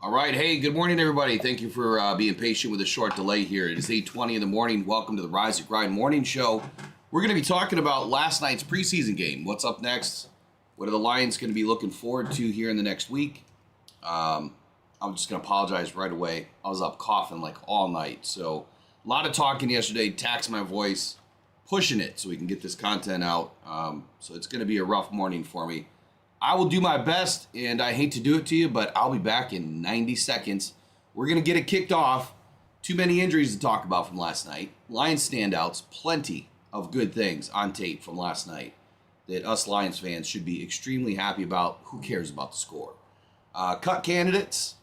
All right. Hey, good morning, everybody. Thank you for being patient with a short delay here. It is 8:20 in the morning. Welcome to the Rise and Grind Morning Show. We're going to be talking about last night's preseason game. What's up next? What are the Lions going to be looking forward to here in the next week? I'm just going to apologize right away. I was up coughing like all night. So a lot of talking yesterday, taxed my voice, pushing it so we can get this content out. So it's going to be a rough morning for me. I will do my best, and I hate to do it to you, but I'll be back in 90 seconds. We're going to get it kicked off. Too many injuries to talk about from last night. Lions standouts, plenty of good things on tape from last night that us Lions fans should be extremely happy about. Who cares about the score? Cut candidates.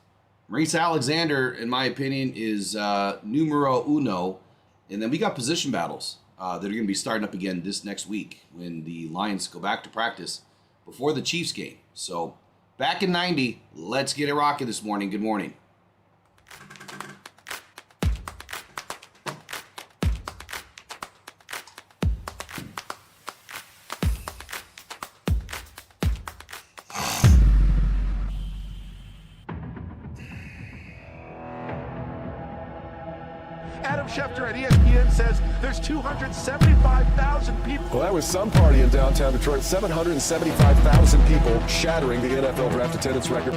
Maurice Alexander, in my opinion, is numero uno. And then we got position battles that are going to be starting up again this next week when the Lions go back to practice before the Chiefs game. So back in 90, let's get it rocking this morning. Good morning. Adam Schefter at ESPN says there's 275,000 people. Well, that was some party in downtown Detroit. 775,000 people, shattering the NFL draft attendance record.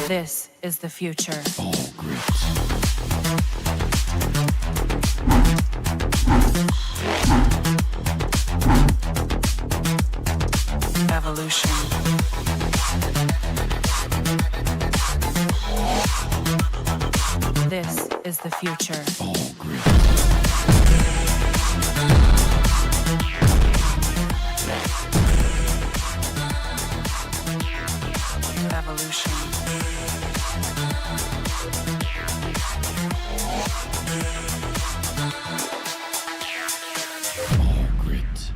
This is the future. All grit. Evolution. This is the future. All grit. Evolution. All grit.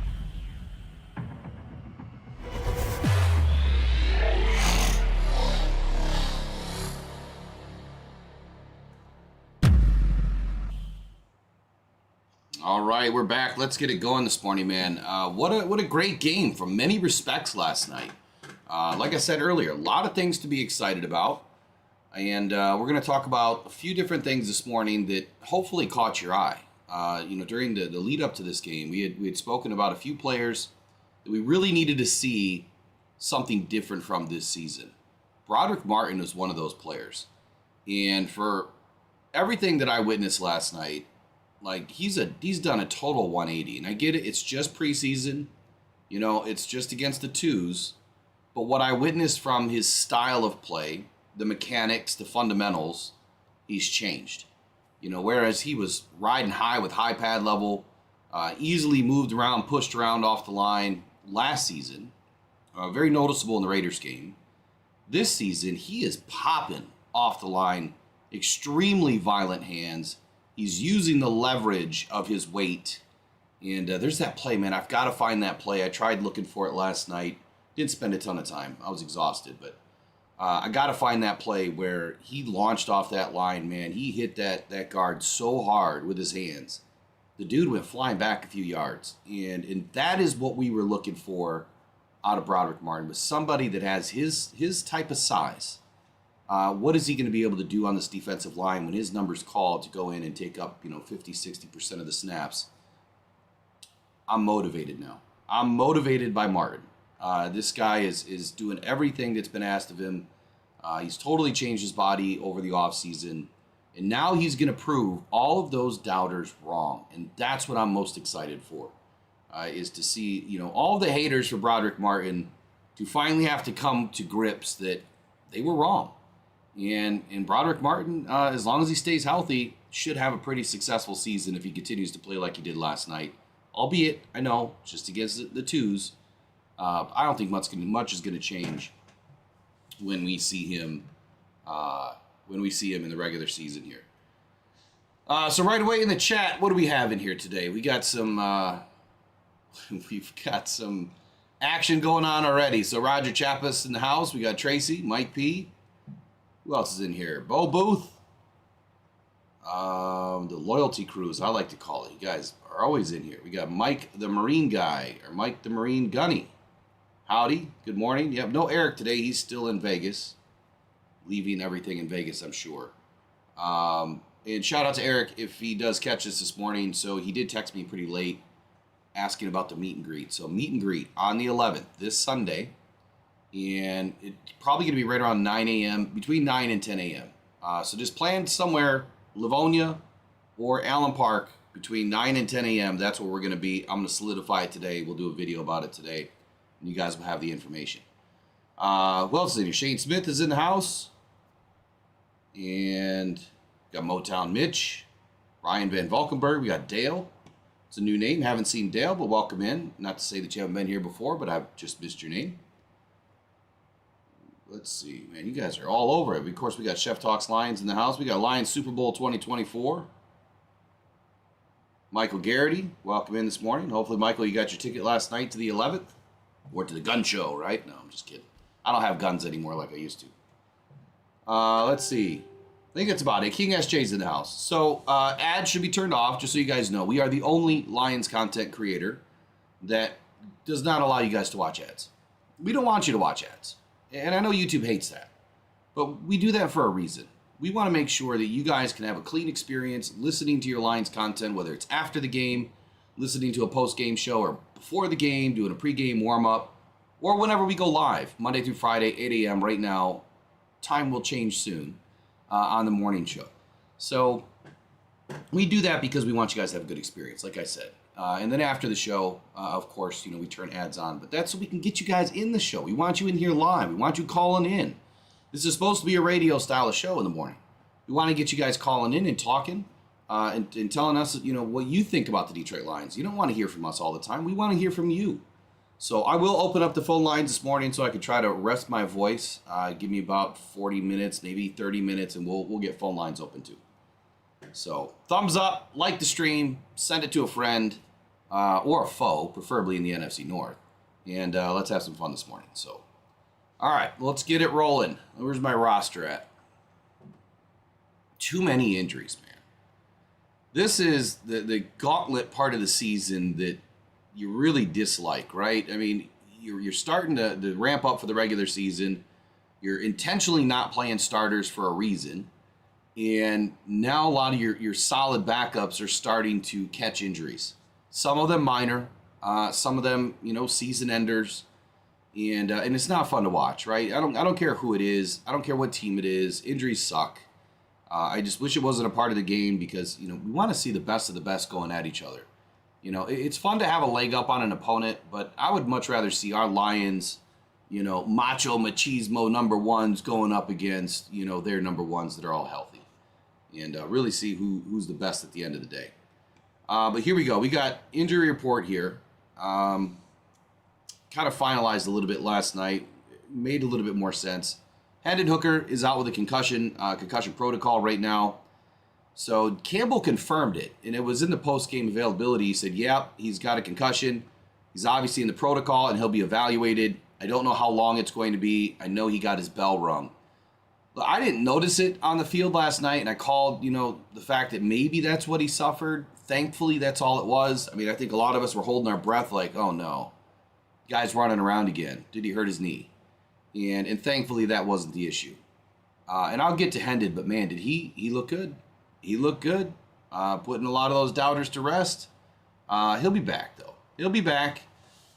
All right, we're back. Let's get it going this morning, man. What a great game from many respects last night. Like I said earlier, a lot of things to be excited about. And we're going to talk about a few different things this morning that hopefully caught your eye. During the lead up to this game, we had spoken about a few players that we really needed to see something different from this season. Broderick Martin was one of those players. And for everything that I witnessed last night, like he's done a total 180. And I get it, it's just preseason. It's just against the twos. But what I witnessed from his style of play, the mechanics, the fundamentals, he's changed. Whereas he was riding high with high pad level, easily moved around, pushed around off the line last season, very noticeable in the Raiders game. This season, he is popping off the line, extremely violent hands. He's using the leverage of his weight. And there's that play, man. I've got to find that play. I tried looking for it last night. Didn't spend a ton of time. I was exhausted, but I got to find that play where he launched off that line, man. He hit that guard so hard with his hands. The dude went flying back a few yards. And that is what we were looking for out of Broderick Martin, was somebody that has his type of size. What is he going to be able to do on this defensive line when his number's called to go in and take up 50, 60% of the snaps? I'm motivated now. I'm motivated by Martin. This guy is doing everything that's been asked of him. He's totally changed his body over the offseason. And now he's going to prove all of those doubters wrong. And that's what I'm most excited for, is to see, all the haters for Broderick Martin to finally have to come to grips that they were wrong. And Broderick Martin, as long as he stays healthy, should have a pretty successful season if he continues to play like he did last night. Albeit, I know, just against the twos. I don't think much is going to change when we see him when we see him in the regular season here. So right away in the chat, what do we have in here today? We got some we've got some action going on already. So Roger Chappas in the house. We got Tracy, Mike P. Who else is in here? Bo Booth. The loyalty crews, I like to call it. You guys are always in here. We got Mike the Marine guy, or Mike the Marine Gunny. Howdy, good morning. Yep, no Eric today. He's still in Vegas. Leaving everything in Vegas, I'm sure. And shout out to Eric if he does catch us this morning. So he did text me pretty late asking about the meet and greet. So meet and greet on the 11th, this Sunday. And it's probably going to be right around 9 a.m., between 9 and 10 a.m. So just plan somewhere, Livonia or Allen Park, between 9 and 10 a.m. That's where we're going to be. I'm going to solidify it today. We'll do a video about it today. And you guys will have the information. Who else is in here? Shane Smith is in the house. And got Motown Mitch. Ryan Van Valkenburg. We got Dale. It's a new name. Haven't seen Dale, but welcome in. Not to say that you haven't been here before, but I've just missed your name. Let's see, man. You guys are all over it. Of course, we got Chef Talks Lions in the house. We got Lions Super Bowl 2024. Michael Garrity, welcome in this morning. Hopefully, Michael, you got your ticket last night to the 11th. Or to the gun show, right? No, I'm just kidding. I don't have guns anymore like I used to. Let's see. I think that's about it. King SJ's in the house. So ads should be turned off, just so you guys know. We are the only Lions content creator that does not allow you guys to watch ads. We don't want you to watch ads. And I know YouTube hates that. But we do that for a reason. We want to make sure that you guys can have a clean experience listening to your Lions content, whether it's after the game, listening to a post-game show, or before the game, doing a pre-game warm-up, or whenever we go live, Monday through Friday, 8 a.m. right now. Time will change soon. On the morning show. So we do that because we want you guys to have a good experience, like I said. And then after the show, of course, we turn ads on. But that's so we can get you guys in the show. We want you in here live. We want you calling in. This is supposed to be a radio style of show in the morning. We want to get you guys calling in and talking and telling us, what you think about the Detroit Lions. You don't want to hear from us all the time. We want to hear from you. So I will open up the phone lines this morning so I can try to rest my voice. Give me about 40 minutes, maybe 30 minutes, and we'll get phone lines open too. So thumbs up, like the stream, send it to a friend or a foe, preferably in the NFC North. And let's have some fun this morning. So, all right, let's get it rolling. Where's my roster at? Too many injuries, man. This is the gauntlet part of the season that you really dislike, right? I mean, you're starting to ramp up for the regular season. You're intentionally not playing starters for a reason. And now a lot of your solid backups are starting to catch injuries. Some of them minor, some of them, season enders. And it's not fun to watch, right? I don't care who it is. I don't care what team it is. Injuries suck. I just wish it wasn't a part of the game because, we want to see the best of the best going at each other. It's fun to have a leg up on an opponent, but I would much rather see our Lions, macho, machismo number ones going up against, their number ones that are all healthy. And really see who's the best at the end of the day. But here we go. We got injury report here. Kind of finalized a little bit last night. Made a little bit more sense. Hendon Hooker is out with a concussion protocol right now. So Campbell confirmed it, and it was in the post-game availability. He said, yep, he's got a concussion. He's obviously in the protocol, and he'll be evaluated. I don't know how long it's going to be. I know he got his bell rung. But I didn't notice it on the field last night, and I called, the fact that maybe that's what he suffered. Thankfully, that's all it was. I mean, I think a lot of us were holding our breath like, oh, no. Guy's running around again. Did he hurt his knee? And thankfully, that wasn't the issue. And I'll get to Hendon, but, man, did he look good? He looked good, putting a lot of those doubters to rest. He'll be back, though. He'll be back.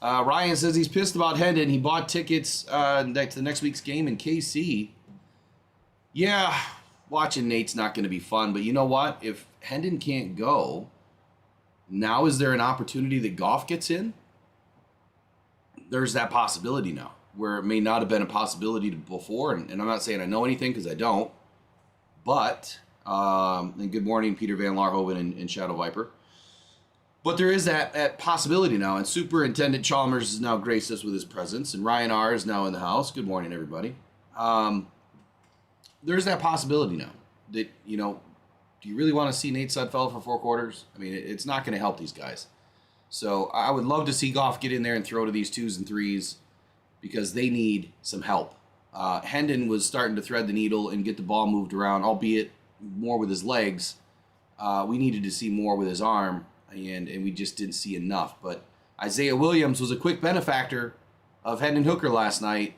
Ryan says he's pissed about Hendon. He bought tickets to the next week's game in KC. Yeah, watching Nate's not going to be fun. But you know what? If Hendon can't go, now is there an opportunity that Goff gets in? There's that possibility now, where it may not have been a possibility before. And I'm not saying I know anything because I don't. But... and good morning, Peter Van Larhoven and Shadow Viper. But there is that possibility now, and Superintendent Chalmers has now graced us with his presence, and Ryan R. is now in the house. Good morning, everybody. there's that possibility now that, you know, do you really want to see Nate Sudfeld for 4 quarters? I mean, it's not going to help these guys. So I would love to see Goff get in there and throw to these 2s and 3s because they need some help. Hendon was starting to thread the needle and get the ball moved around, albeit more with his legs. We needed to see more with his arm, and we just didn't see enough. But Isaiah Williams was a quick benefactor of Hendon Hooker last night.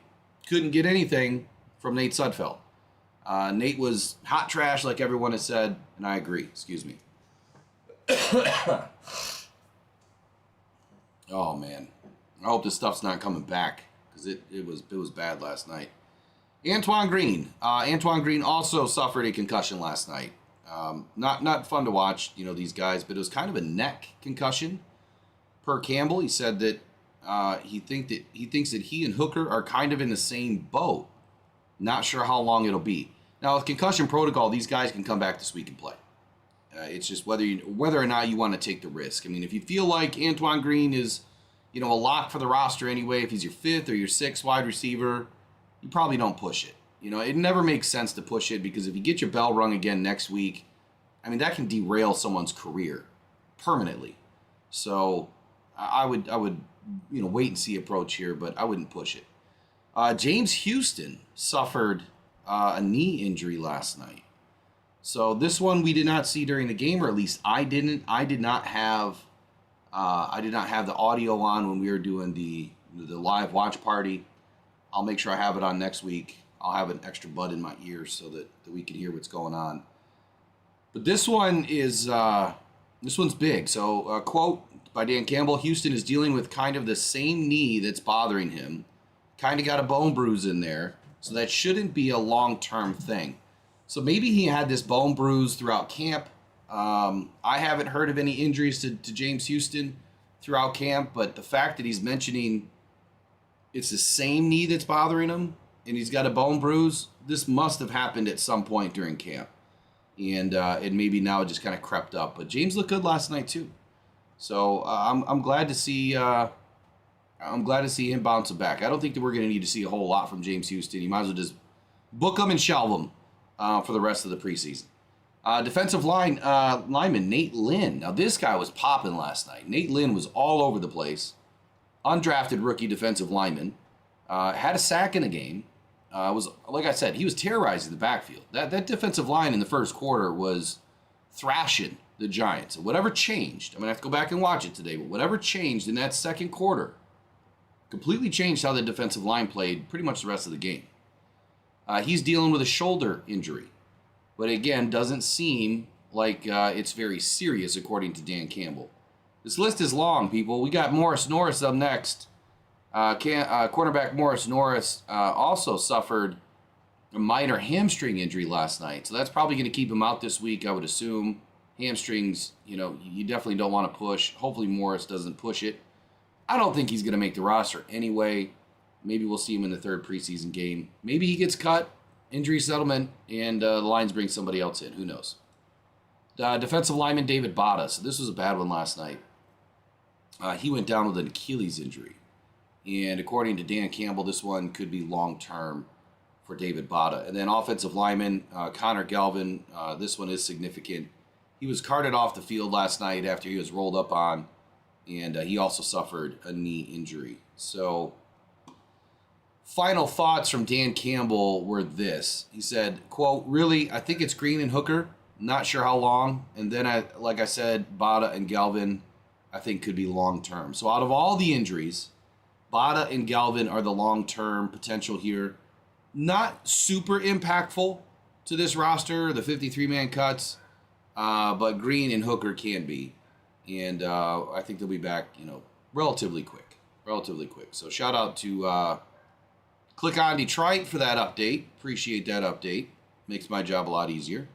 Couldn't get anything from Nate Sudfeld. Nate was hot trash, like everyone has said, and I agree. Excuse me. Oh, man. I hope this stuff's not coming back because it was bad last night. Antoine Green. Antoine Green also suffered a concussion last night. Not fun to watch, you know, these guys, but it was kind of a neck concussion. Per Campbell, he said that he thinks that he and Hooker are kind of in the same boat. Not sure how long it'll be. Now, with concussion protocol, these guys can come back this week and play. It's just whether or not you want to take the risk. I mean, if you feel like Antoine Green is, you know, a lock for the roster anyway, if he's your 5th or your 6th wide receiver, you probably don't push it. You know, it never makes sense to push it because if you get your bell rung again next week, I mean, that can derail someone's career permanently. So I would you know, wait and see approach here, but I wouldn't push it. James Houston suffered a knee injury last night. So this one we did not see during the game, or at least I didn't. I did not have the audio on when we were doing the live watch party. I'll make sure I have it on next week. I'll have an extra bud in my ears so that we can hear what's going on. But this one is this one's big. So a quote by Dan Campbell: Houston is dealing with kind of the same knee that's bothering him. Kind of got a bone bruise in there, so that shouldn't be a long-term thing. So maybe he had this bone bruise throughout camp. I haven't heard of any injuries to James Houston throughout camp, but the fact that he's mentioning it's the same knee that's bothering him and he's got a bone bruise, this must have happened at some point during camp. And maybe now it just kind of crept up. But James looked good last night too. So I'm glad to see him bouncing back. I don't think that we're going to need to see a whole lot from James Houston. You might as well just book him and shelve him for the rest of the preseason. Defensive lineman Nate Lynn. Now, this guy was popping last night. Nate Lynn was all over the place. Undrafted rookie defensive lineman. Had a sack in the game. Was, like I said, he was terrorizing the backfield. That defensive line in the first quarter was thrashing the Giants. Whatever changed, I'm going to have to go back and watch it today, but whatever changed in that second quarter completely changed how the defensive line played pretty much the rest of the game. He's dealing with a shoulder injury, but again, doesn't seem like it's very serious according to Dan Campbell. This list is long, people. We got Morris Norris up next. Cornerback Morris Norris also suffered a minor hamstring injury last night, so that's probably going to keep him out this week, I would assume. Hamstrings, you know, you definitely don't want to push. Hopefully Morris doesn't push it. I don't think he's going to make the roster anyway. Maybe we'll see him in the third preseason game. Maybe he gets cut, injury settlement, and the Lions bring somebody else in. Who knows? Defensive lineman David Botta. So this was a bad one last night. He went down with an Achilles injury. And according to Dan Campbell, this one could be long-term for David Botta. And then offensive lineman Connor Galvin. This one is significant. He was carted off the field last night after he was rolled up on. And he also suffered a knee injury. So final thoughts from Dan Campbell were this. He said, quote, really, I think it's Green and Hooker. Not sure how long. And then, like I said, Botta and Galvin, I think could be long-term. So out of all the injuries, Botta and Galvin are the long-term potential here. Not super impactful to this roster, the 53-man cuts, but Green and Hooker can be. And I think they'll be back, you know, relatively quick. So shout out to Click on Detroit for that update. Appreciate that update. Makes my job a lot easier.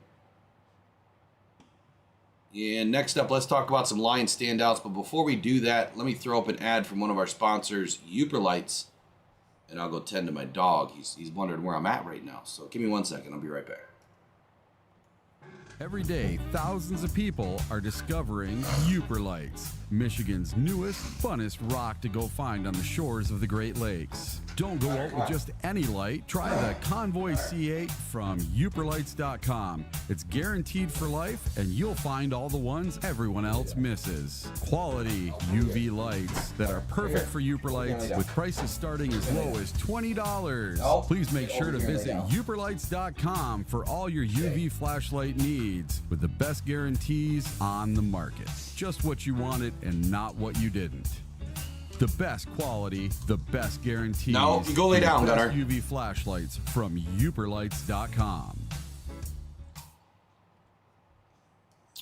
And next up, let's talk about some Lions standouts. But before we do that, let me throw up an ad from one of our sponsors, Lights, and I'll go tend to my dog. He's wondering where I'm at right now. So give me 1 second. I'll be right back. Every day, thousands of people are discovering Uper Lights, Michigan's newest, funnest rock to go find on the shores of the Great Lakes. Don't go out with just any light. Try the Convoy C8 from UperLights.com. It's guaranteed for life, and you'll find all the ones everyone else misses. Quality UV lights that are perfect for Uper Lights with prices starting as low as $20. Please make sure to visit UperLights.com for all your UV flashlight needs with the best guarantees on the market. Just what you wanted and not what you didn't. The best quality, the best guarantees. No, you go lay down, the best Gunnar. UV flashlights from UperLights.com.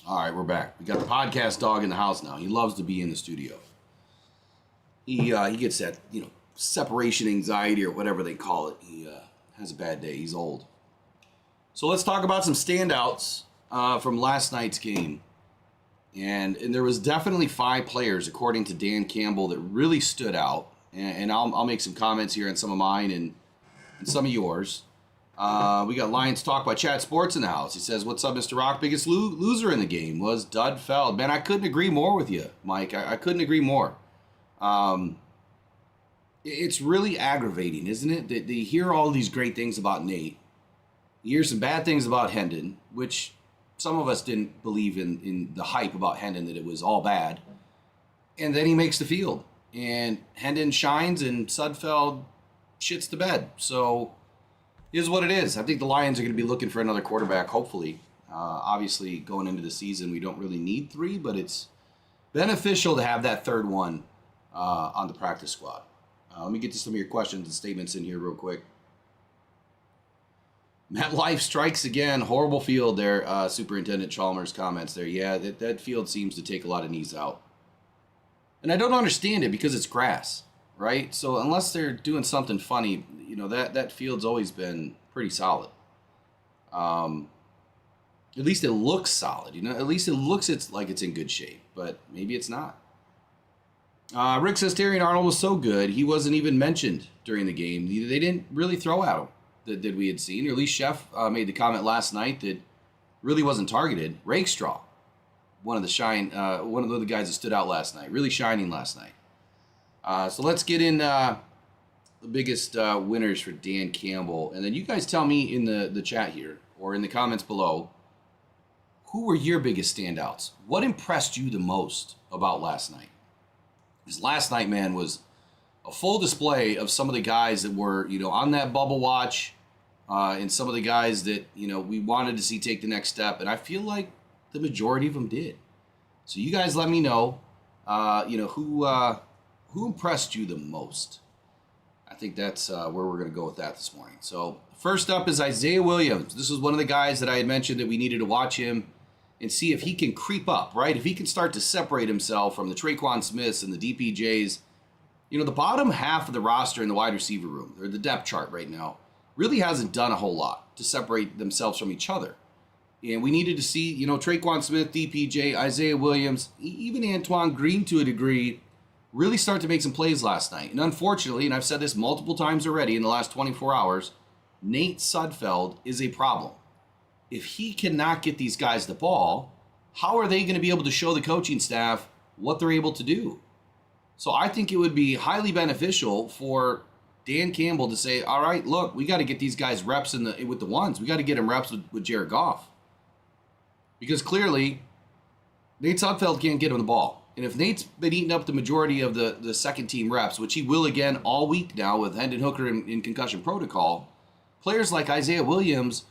All right, we're back. We got the podcast dog in the house now. He loves to be in the studio. He gets that, separation anxiety or whatever they call it. He has a bad day. He's old. So let's talk about some standouts from last night's game. And there was definitely 5 players, according to Dan Campbell, that really stood out. And I'll make some comments here on some of mine and some of yours. We got Lions Talk by Chat Sports in the house. He says, "What's up, Mr. Rock? Biggest loser in the game was Dud Feld." Man, I couldn't agree more with you, Mike. I couldn't agree more. It's really aggravating, isn't it? That you hear all these great things about Nate. You hear some bad things about Hendon, which some of us didn't believe in the hype about Hendon, that it was all bad. And then he makes the field. And Hendon shines and Sudfeld shits the bed. So it is what it is. I think the Lions are going to be looking for another quarterback, hopefully. Obviously, going into the season, we don't really need 3, but it's beneficial to have that third one on the practice squad. Let me get to some of your questions and statements in here real quick. MetLife strikes again. Horrible field there. Superintendent Chalmers comments there. Yeah, that field seems to take a lot of knees out. And I don't understand it because it's grass, right? So unless they're doing something funny, that field's always been pretty solid. At least it looks solid. At least it looks like it's in good shape, but maybe it's not. Rick says Terrion Arnold was so good, he wasn't even mentioned during the game. They didn't really throw at him that we had seen. Or at least Chef made the comment last night that really wasn't targeted. Rakestraw, one of the guys that stood out last night, really shining last night. So let's get in the biggest winners for Dan Campbell. And then you guys tell me in the chat here or in the comments below, who were your biggest standouts? What impressed you the most about last night? Because last night, man, was a full display of some of the guys that were, on that bubble watch, and some of the guys that, we wanted to see take the next step. And I feel like the majority of them did. So you guys let me know, who impressed you the most. I think that's where we're going to go with that this morning. So first up is Isaiah Williams. This was one of the guys that I had mentioned that we needed to watch him and see if he can creep up, right? If he can start to separate himself from the Traquan Smiths and the DPJs. The bottom half of the roster in the wide receiver room, or the depth chart right now, really hasn't done a whole lot to separate themselves from each other. And we needed to see, Traquan Smith, DPJ, Isaiah Williams, even Antoine Green to a degree, really start to make some plays last night. And unfortunately, and I've said this multiple times already in the last 24 hours, Nate Sudfeld is a problem. If he cannot get these guys the ball, how are they going to be able to show the coaching staff what they're able to do? So I think it would be highly beneficial for Dan Campbell to say, all right, look, we got to get these guys reps with the ones. We got to get them reps with Jared Goff. Because clearly, Nate Sudfeld can't get him the ball. And if Nate's been eating up the majority of the second team reps, which he will again all week now with Hendon Hooker in concussion protocol, players like Isaiah Williams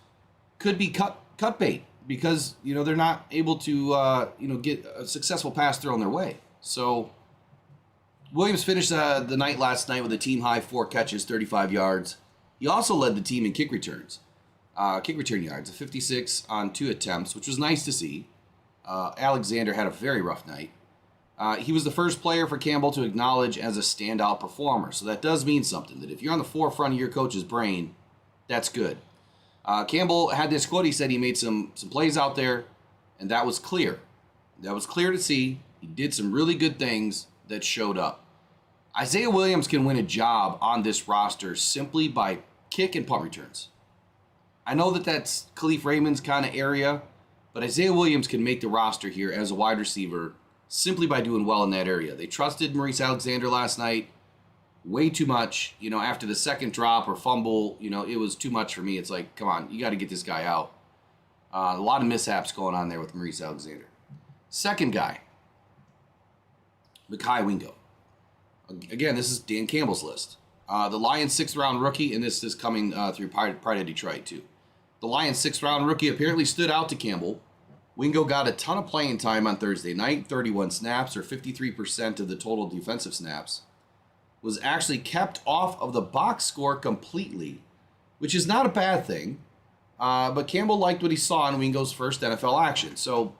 could be cut bait because, they're not able to, get a successful pass thrown their way. So Williams finished the night last night with a team-high 4 catches, 35 yards. He also led the team in kick return yards, a 56 on 2 attempts, which was nice to see. Alexander had a very rough night. He was the first player for Campbell to acknowledge as a standout performer. So that does mean something, that if you're on the forefront of your coach's brain, that's good. Campbell had this quote. He said he made some plays out there, and that was clear. That was clear to see. He did some really good things that showed up. Isaiah Williams can win a job on this roster simply by kick and punt returns. I know that that's Khalif Raymond's kind of area, But Isaiah Williams can make the roster here as a wide receiver simply by doing well in that area. They trusted Maurice Alexander last night way too much. After the second drop or fumble, it was too much for me. It's like, come on, you got to get this guy out. A lot of mishaps going on there with Maurice Alexander. Second guy, Mekhi Wingo. Again, this is Dan Campbell's list. The Lions' 6th-round rookie, and this is coming through Pride of Detroit, too. The Lions' 6th-round rookie apparently stood out to Campbell. Wingo got a ton of playing time on Thursday night, 31 snaps, or 53% of the total defensive snaps. Was actually kept off of the box score completely, which is not a bad thing. But Campbell liked what he saw in Wingo's first NFL action. So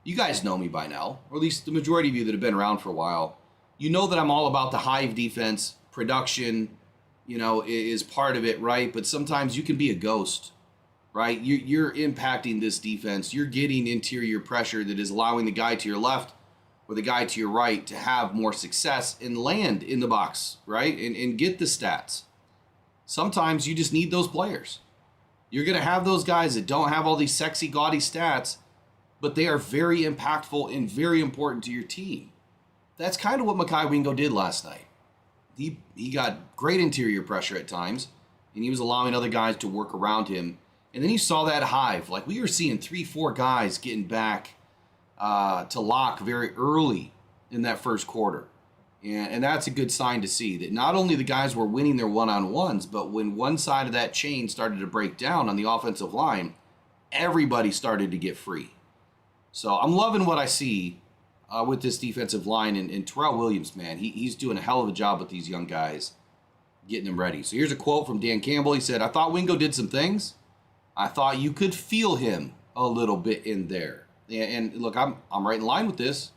you guys know me by now, or at least the majority of you that have been around for a while. You know that I'm all about the hive defense. Production, is part of it, right? But sometimes you can be a ghost. Right? You're impacting this defense. You're getting interior pressure that is allowing the guy to your left or the guy to your right to have more success and land in the box, right? And get the stats. Sometimes you just need those players. You're going to have those guys that don't have all these sexy, gaudy stats, but they are very impactful and very important to your team. That's kind of what Mekhi Wingo did last night. He got great interior pressure at times, and he was allowing other guys to work around him. And then you saw that hive. Like, we were seeing 3-4 guys getting back to lock very early in that first quarter. And that's a good sign to see that not only the guys were winning their one-on-ones, but when one side of that chain started to break down on the offensive line, everybody started to get free. So I'm loving what I see with this defensive line. And Terrell Williams, man, he's doing a hell of a job with these young guys, getting them ready. So here's a quote from Dan Campbell. He said, "I thought Wingo did some things. I thought you could feel him a little bit in there." And look, I'm right in line with this.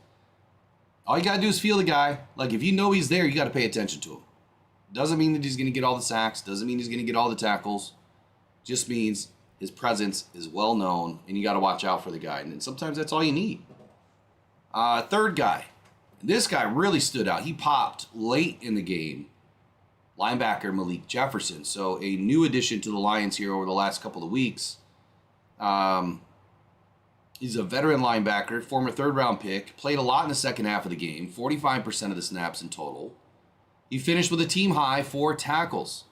All you got to do is feel the guy. Like, if you know he's there, you got to pay attention to him. Doesn't mean that he's going to get all the sacks. Doesn't mean he's going to get all the tackles. Just means his presence is well known, and you got to watch out for the guy. And sometimes that's all you need. Third guy. This guy really stood out. He popped late in the game. Linebacker Malik Jefferson. So a new addition to the Lions here over the last couple of weeks. He's a veteran linebacker, former third-round pick, played a lot in the second half of the game, 45% of the snaps in total. He finished with a team-high 4 tackles.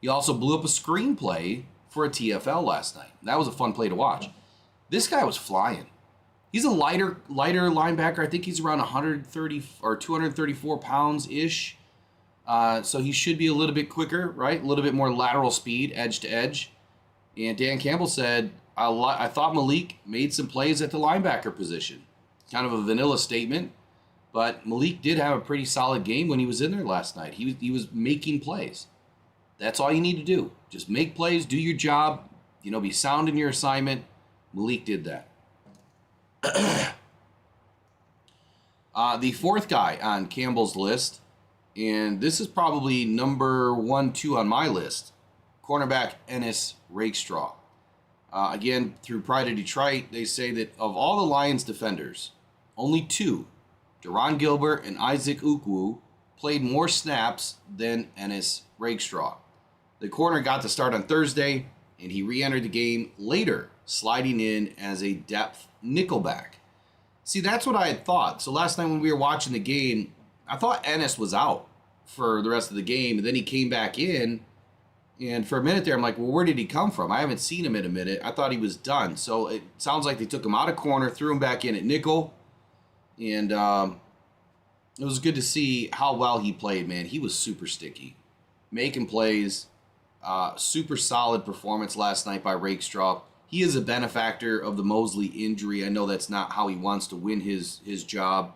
He also blew up a screenplay for a TFL last night. That was a fun play to watch. This guy was flying. He's a lighter linebacker. I think he's around 130 or 234 pounds-ish. So he should be a little bit quicker, right? A little bit more lateral speed, edge to edge. And Dan Campbell said, I thought Malik made some plays at the linebacker position. Kind of a vanilla statement, but Malik did have a pretty solid game when he was in there last night. He was making plays. That's all you need to do. Just make plays, do your job, be sound in your assignment. Malik did that. The fourth guy on Campbell's list, and this is probably number 1, 2 on my list, cornerback Ennis Rakestraw. Again, through Pride of Detroit, they say that of all the Lions defenders, only 2, Deron Gilbert and Isaac Ukwu, played more snaps than Ennis Rakestraw. The corner got the start on Thursday, and he re-entered the game later, sliding in as a depth nickelback. See, that's what I had thought. So last night when we were watching the game, I thought Ennis was out for the rest of the game, and then he came back in. And for a minute there, I'm like, well, where did he come from? I haven't seen him in a minute. I thought he was done. So it sounds like they took him out of corner, threw him back in at nickel. And it was good to see how well he played, man. He was super sticky, making plays. Super solid performance last night by Rakestraw. He is a benefactor of the Mosley injury. I know that's not how he wants to win his job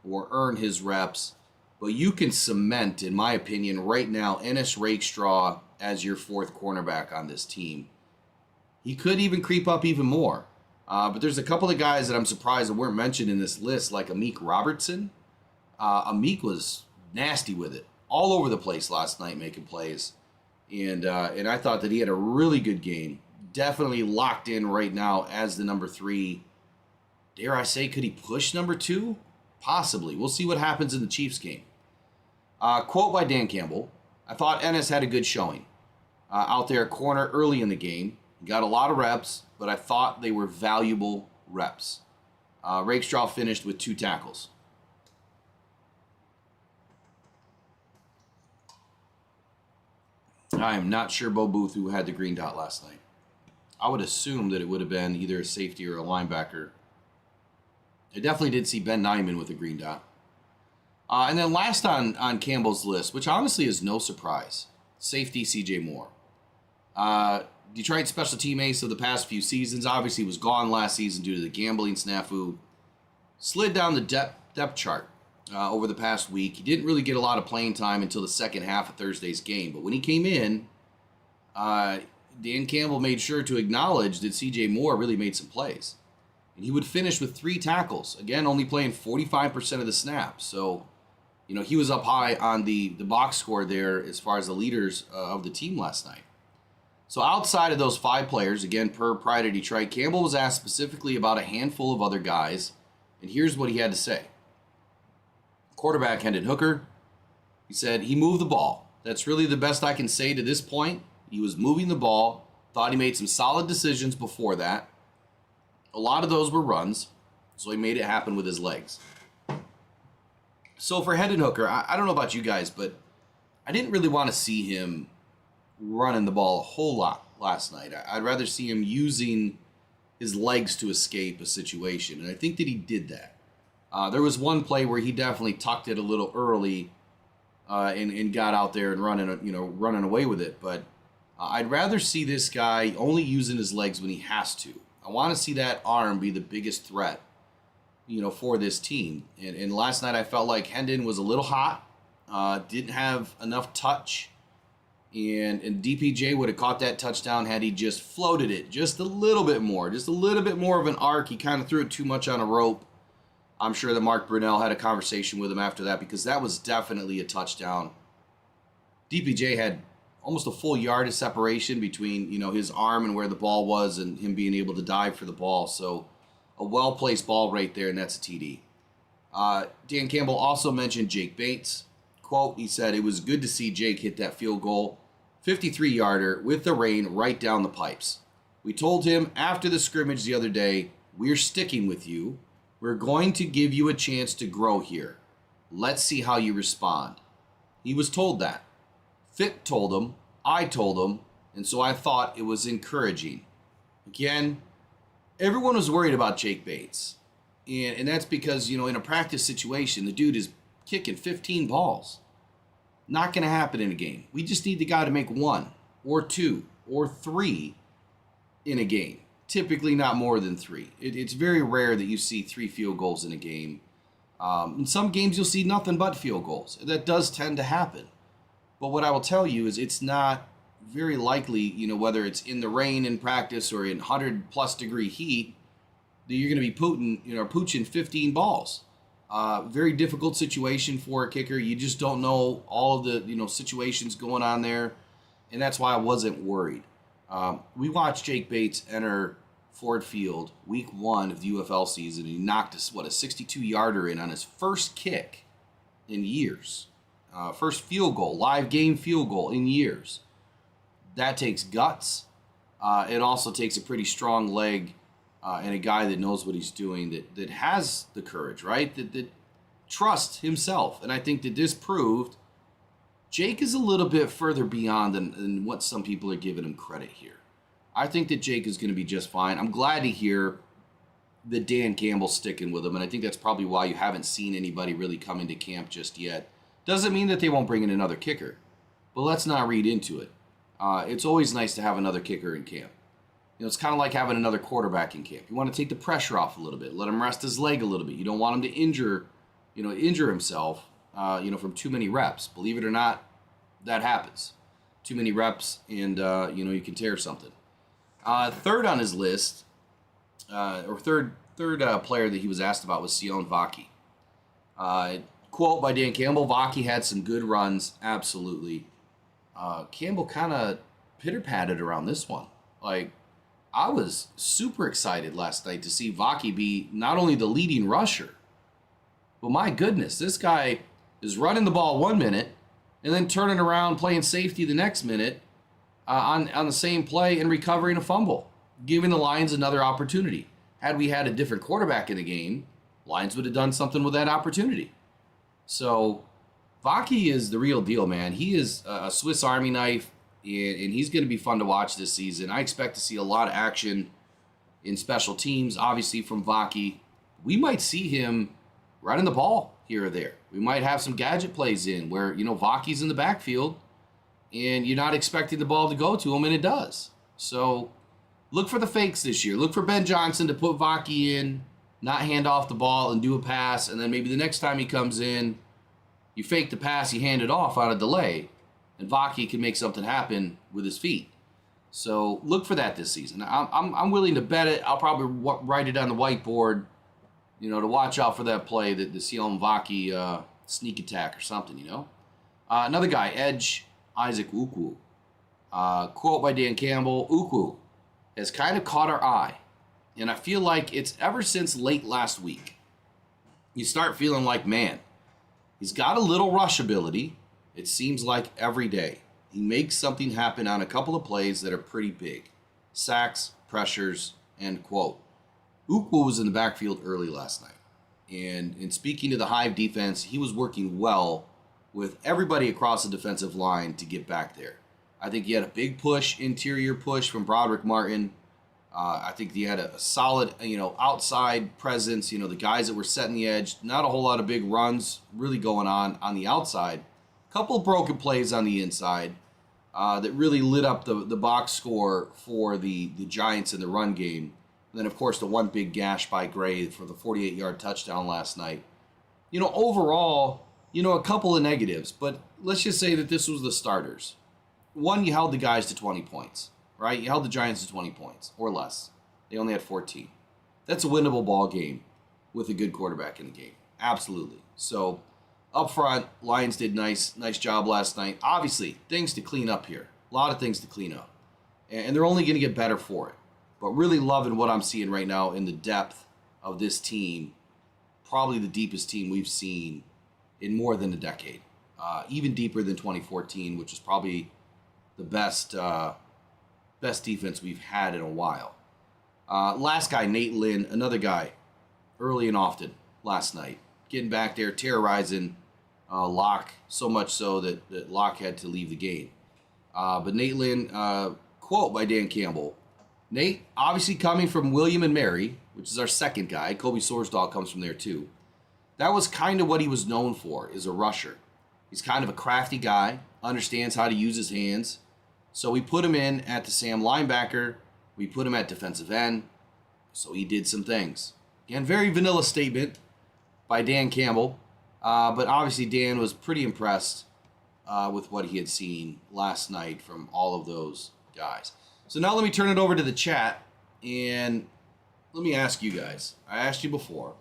or earn his reps. But you can cement, in my opinion, right now, Ennis Rakestraw as your 4th cornerback on this team. He could even creep up even more. But there's a couple of guys that I'm surprised that weren't mentioned in this list, like Amik Robertson. Amik was nasty with it, all over the place last night making plays. And I thought that he had a really good game. Definitely locked in right now as the number 3. Dare I say, could he push number 2? Possibly. We'll see what happens in the Chiefs game. Quote by Dan Campbell, I thought Ennis had a good showing out there at corner early in the game. He got a lot of reps, but I thought they were valuable reps. Rakestraw finished with 2 tackles. I am not sure Bo Booth who had the green dot last night. I would assume that it would have been either a safety or a linebacker. I definitely did see Ben Nyman with a green dot. And then last on Campbell's list, which honestly is no surprise, safety CJ Moore. Detroit special team ace of the past few seasons, obviously was gone last season due to the gambling snafu. Slid down the depth chart over the past week. He didn't really get a lot of playing time until the second half of Thursday's game. But when he came in, Dan Campbell made sure to acknowledge that CJ Moore really made some plays. And he would finish with 3 tackles. Again, only playing 45% of the snaps. So, he was up high on the box score there as far as the leaders of the team last night. So outside of those 5 players, again, per Pride of Detroit, Campbell was asked specifically about a handful of other guys. And here's what he had to say. Quarterback Hendon Hooker, he said he moved the ball. That's really the best I can say to this point. He was moving the ball. Thought he made some solid decisions before that. A lot of those were runs, so he made it happen with his legs. So for Hendon Hooker, I don't know about you guys, but I didn't really want to see him running the ball a whole lot last night. I'd rather see him using his legs to escape a situation, and I think that he did that. There was one play where he definitely tucked it a little early and got out there and running away with it. But I'd rather see this guy only using his legs when he has to. I want to see that arm be the biggest threat, for this team. And last night I felt like Hendon was a little hot, didn't have enough touch, and DPJ would have caught that touchdown had he just floated it just a little bit more of an arc. He kind of threw it too much on a rope. I'm sure that Mark Brunell had a conversation with him after that because that was definitely a touchdown. DPJ had almost a full yard of separation between, his arm and where the ball was and him being able to dive for the ball. So a well-placed ball right there, and that's a TD. Dan Campbell also mentioned Jake Bates. Quote, he said, it was good to see Jake hit that field goal, 53-yarder with the rain right down the pipes. We told him after the scrimmage the other day, we're sticking with you. We're going to give you a chance to grow here. Let's see how you respond. He was told that. Fit told him, I told him, and so I thought it was encouraging. Again, everyone was worried about Jake Bates. And that's because, in a practice situation, the dude is kicking 15 balls. Not going to happen in a game. We just need the guy to make 1 or 2 or 3 in a game. Typically not more than 3. It's very rare that you see 3 field goals in a game. In some games, you'll see nothing but field goals. That does tend to happen. But what I will tell you is it's not very likely, whether it's in the rain in practice or in 100-plus degree heat, that you're going to be pooching 15 balls. Very difficult situation for a kicker. You just don't know all of the, situations going on there. And that's why I wasn't worried. We watched Jake Bates enter Ford Field week 1 of the UFL season, and he knocked a 62-yarder in on his first kick in years. First field goal, live game field goal in years. That takes guts. It also takes a pretty strong leg and a guy that knows what he's doing, that has the courage, right? That trusts himself. And I think that this proved Jake is a little bit further beyond than what some people are giving him credit here. I think that Jake is going to be just fine. I'm glad to hear that Dan Campbell's sticking with him, and I think that's probably why you haven't seen anybody really come into camp just yet. Doesn't mean that they won't bring in another kicker, but let's not read into it. It's always nice to have another kicker in camp. It's kind of like having another quarterback in camp. You want to take the pressure off a little bit, let him rest his leg a little bit. You don't want him to injure himself, from too many reps. Believe it or not, that happens. Too many reps, and you can tear something. Third on his list, or third player that he was asked about was Sion Vaki. Quote by Dan Campbell, Vaki had some good runs, absolutely. Campbell kind of pitter-patted around this one. I was super excited last night to see Vaki be not only the leading rusher, but my goodness, this guy is running the ball 1 minute and then turning around playing safety the next minute on the same play and recovering a fumble, giving the Lions another opportunity. had we had a different quarterback in the game, Lions would have done something with that opportunity. So Vaki is the real deal, man. He is a Swiss Army knife, and he's going to be fun to watch this season. I expect to see a lot of action in special teams, obviously from Vaki. We might see him running the ball here or there. We might have some gadget plays in where, Vaki's in the backfield and you're not expecting the ball to go to him, and it does. So look for the fakes this year. Look for Ben Johnson to put Vaki in, not hand off the ball and do a pass, and then maybe the next time he comes in, you fake the pass, you hand it off on a delay, and Vaki can make something happen with his feet. So look for that this season. I'm willing to bet it. I'll probably write it on the whiteboard, to watch out for that play, the Siom Vaki sneak attack or something, Another guy, Edge Isaac Ukwu. Quote by Dan Campbell, Ukwu has kind of caught our eye. And I feel like it's ever since late last week. You start feeling like, man, he's got a little rush ability. It seems like every day. He makes something happen on a couple of plays that are pretty big. Sacks, pressures, end quote. Ukwu was in the backfield early last night. And in speaking to the Hive defense, he was working well with everybody across the defensive line to get back there. I think he had a big push, interior push from Broderick Martin. I think he had a solid, outside presence. The guys that were setting the edge, not a whole lot of big runs really going on the outside. A couple of broken plays on the inside that really lit up the box score for the Giants in the run game. And then, of course, the one big gash by Gray for the 48-yard touchdown last night. Overall, a couple of negatives, but let's just say that this was the starters. One, you held the guys to 20 points, right? You held the Giants to 20 points or less. They only had 14. That's a winnable ball game with a good quarterback in the game. Absolutely. So up front, Lions did nice job last night. Obviously, things to clean up here. A lot of things to clean up. And they're only going to get better for it. But really loving what I'm seeing right now in the depth of this team. Probably the deepest team we've seen in more than a decade. Even deeper than 2014, which is probably the best defense we've had in a while. Last guy, Nate Lynn, another guy, early and often last night. Getting back there, terrorizing Locke, so much so that Locke had to leave the game. But Nate Lynn, quote by Dan Campbell, Nate, obviously coming from William and Mary, which is our second guy. Kobe Sorsdahl comes from there too. That was kind of what he was known for, is a rusher. He's kind of a crafty guy, understands how to use his hands. So we put him in at the Sam linebacker. We put him at defensive end. So he did some things. Again, very vanilla statement by Dan Campbell. But obviously Dan was pretty impressed with what he had seen last night from all of those guys. So now let me turn it over to the chat, and let me ask you guys. I asked you before.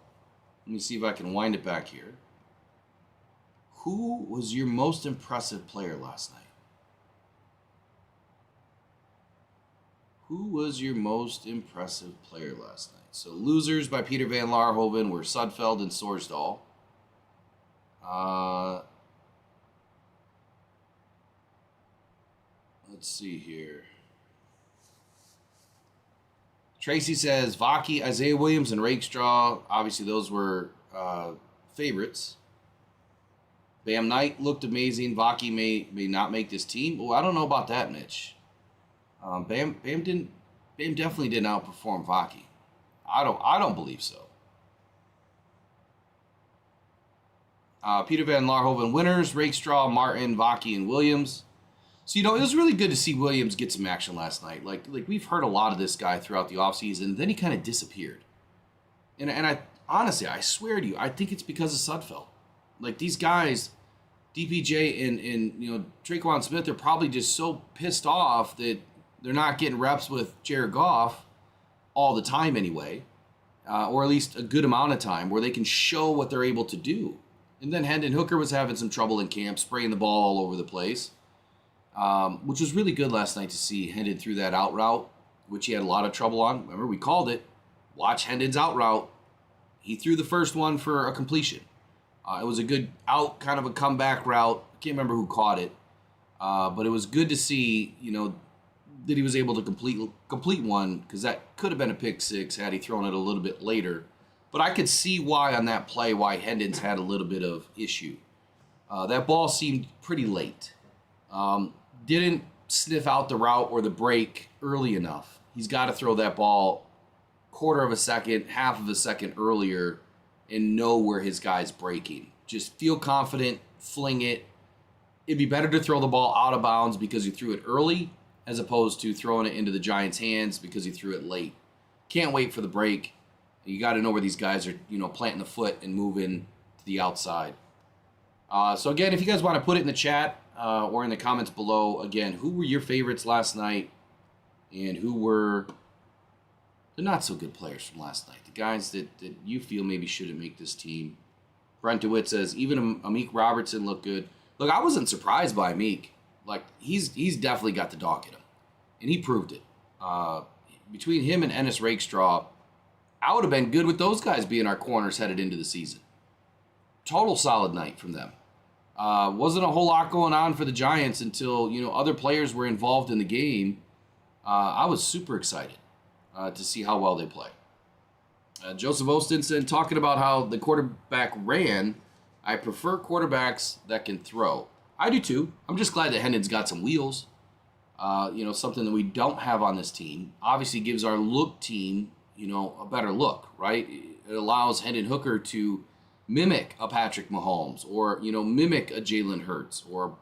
Let me see if I can wind it back here. Who was your most impressive player last night? Who was your most impressive player last night? So losers by Peter Van Laarhoven were Sudfeld and Sorsdahl. Let's see here. Tracy says Vaki, Isaiah Williams, and Rakestraw. Obviously, those were favorites. Bam Knight looked amazing. Vaki may not make this team. Oh, I don't know about that, Mitch. Bam definitely didn't outperform Vaki. I don't believe so. Peter Van Laarhoven winners: Rakestraw, Martin, Vaki, and Williams. So, it was really good to see Williams get some action last night. Like we've heard a lot of this guy throughout the offseason, then he kind of disappeared. And I honestly, I swear to you, I think it's because of Sudfeld. Like these guys, DPJ and Traquan Smith, are probably just so pissed off that they're not getting reps with Jared Goff all the time anyway, or at least a good amount of time where they can show what they're able to do. And then Hendon Hooker was having some trouble in camp, spraying the ball all over the place. Which was really good last night to see Hendon through that out route, which he had a lot of trouble on. Remember, we called it. Watch Hendon's out route. He threw the first one for a completion. It was a good out, kind of a comeback route. I can't remember who caught it. But it was good to see, that he was able to complete one, because that could have been a pick six had he thrown it a little bit later. But I could see why on that play, why Hendon's had a little bit of issue. That ball seemed pretty late. Didn't sniff out the route or the break early enough. He's got to throw that ball quarter of a second, half of a second earlier and know where his guy's breaking. Just feel confident, fling it. It'd be better to throw the ball out of bounds because you threw it early as opposed to throwing it into the Giants' hands because you threw it late. Can't wait for the break. You got to know where these guys are, planting the foot and moving to the outside. So again, if you guys want to put it in the chat or in the comments below, again, who were your favorites last night and who were the not-so-good players from last night? The guys that you feel maybe shouldn't make this team. Brent DeWitt says, even Amik Robertson looked good. Look, I wasn't surprised by Amik. Like, he's definitely got the dog in him. And he proved it. Between him and Ennis Rakestraw, I would have been good with those guys being our corners headed into the season. Total solid night from them. Wasn't a whole lot going on for the Giants until, other players were involved in the game. I was super excited to see how well they play. Joseph Ostinson talking about how the quarterback ran. I prefer quarterbacks that can throw. I do too. I'm just glad that Hendon's got some wheels. Something that we don't have on this team. Obviously gives our look team, a better look, right? It allows Hendon Hooker to mimic a Patrick Mahomes or, mimic a Jalen Hurts or,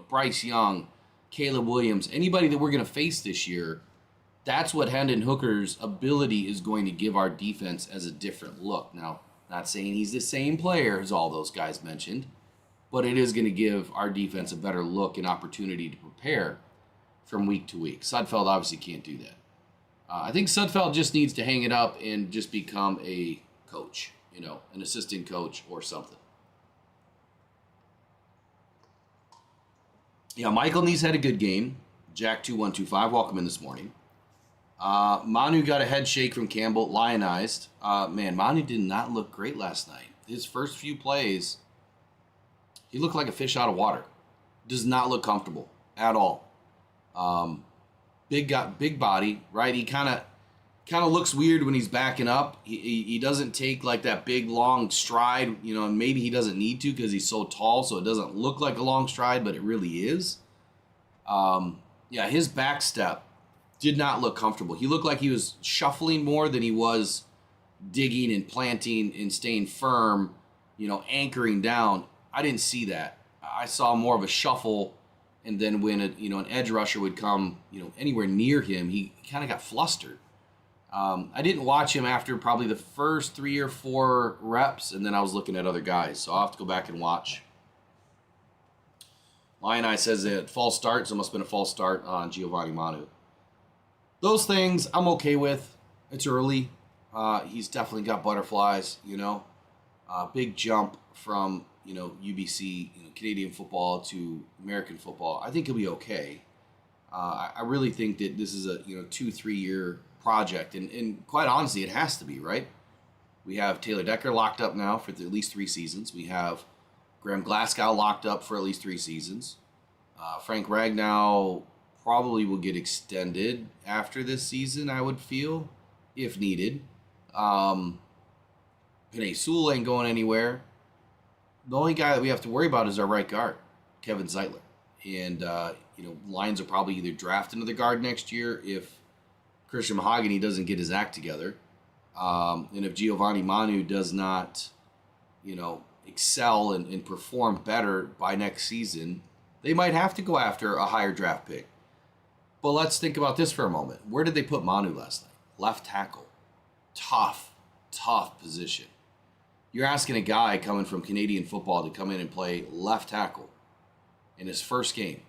Bryce Young, Caleb Williams, anybody that we're going to face this year. That's what Hendon Hooker's ability is going to give our defense as a different look. Now, not saying he's the same player as all those guys mentioned, but it is going to give our defense a better look and opportunity to prepare from week to week. Sudfeld obviously can't do that. I think Sudfeld just needs to hang it up and just become a coach, an assistant coach or something. Yeah, Michael Neese had a good game. Jack2125, welcome in this morning. Manu got a head shake from Campbell, lionized. Manu did not look great last night. His first few plays, he looked like a fish out of water. Does not look comfortable at all. Big body, right? He kind of looks weird when he's backing up. He doesn't take like that big long stride, and maybe he doesn't need to because he's so tall, so it doesn't look like a long stride, but it really is. His back step did not look comfortable. He looked like he was shuffling more than he was digging and planting and staying firm, anchoring down. I didn't see that. I saw more of a shuffle, and then when an edge rusher would come, anywhere near him, he kind of got flustered. I didn't watch him after probably the first 3 or 4 reps, and then I was looking at other guys, so I'll have to go back and watch. Lion Eye says that false start, so it must have been a false start on Giovanni Manu. Those things I'm okay with. It's early. He's definitely got butterflies, big jump from, UBC, Canadian football to American football. I think he'll be okay. I really think that this is a, 2-3 year project. And quite honestly, it has to be, right? We have Taylor Decker locked up now for at least 3 seasons. We have Graham Glasgow locked up for at least 3 seasons. Frank Ragnow probably will get extended after this season, I would feel, if needed. Panay Sewell ain't going anywhere. The only guy that we have to worry about is our right guard, Kevin Zeitler. And, Lions will probably either draft another guard next year if Christian Mahogany doesn't get his act together. And if Giovanni Manu does not, excel and perform better by next season, they might have to go after a higher draft pick. But let's think about this for a moment. Where did they put Manu last night? Left tackle. Tough position. You're asking a guy coming from Canadian football to come in and play left tackle in his first game.